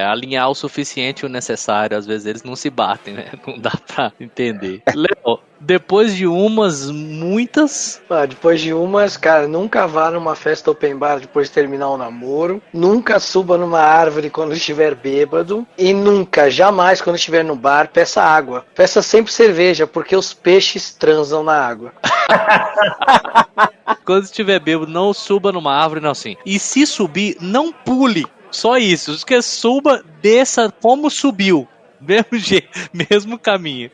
Alinhar o suficiente e o necessário, às vezes eles não se batem, né? Não dá pra entender. Léo, depois de umas, muitas... Depois de umas, cara, nunca vá numa festa open bar depois de terminar o namoro, nunca suba numa árvore quando estiver bêbado e nunca, jamais, quando estiver no bar, peça água. Peça sempre cerveja, porque os peixes transam na água. Quando estiver bêbado, não suba numa árvore, não, assim. E se subir, não pule. Só isso, que suba, desça como subiu. Mesmo jeito, mesmo caminho.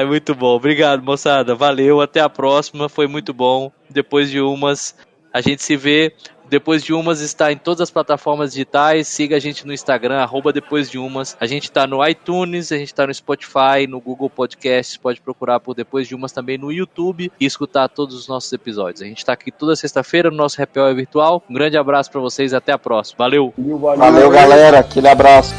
Muito bom. Obrigado, moçada. Valeu, até a próxima. Foi muito bom. Depois de umas, a gente se vê. Depois de umas está em todas as plataformas digitais. Siga a gente no Instagram, @depois de umas. A gente está no iTunes, a gente está no Spotify, no Google Podcasts. Pode procurar por Depois de Umas também no YouTube e escutar todos os nossos episódios. A gente está aqui toda sexta-feira no nosso Happy Hour virtual. Um grande abraço para vocês e até a próxima. Valeu! Valeu, galera. Aquele abraço.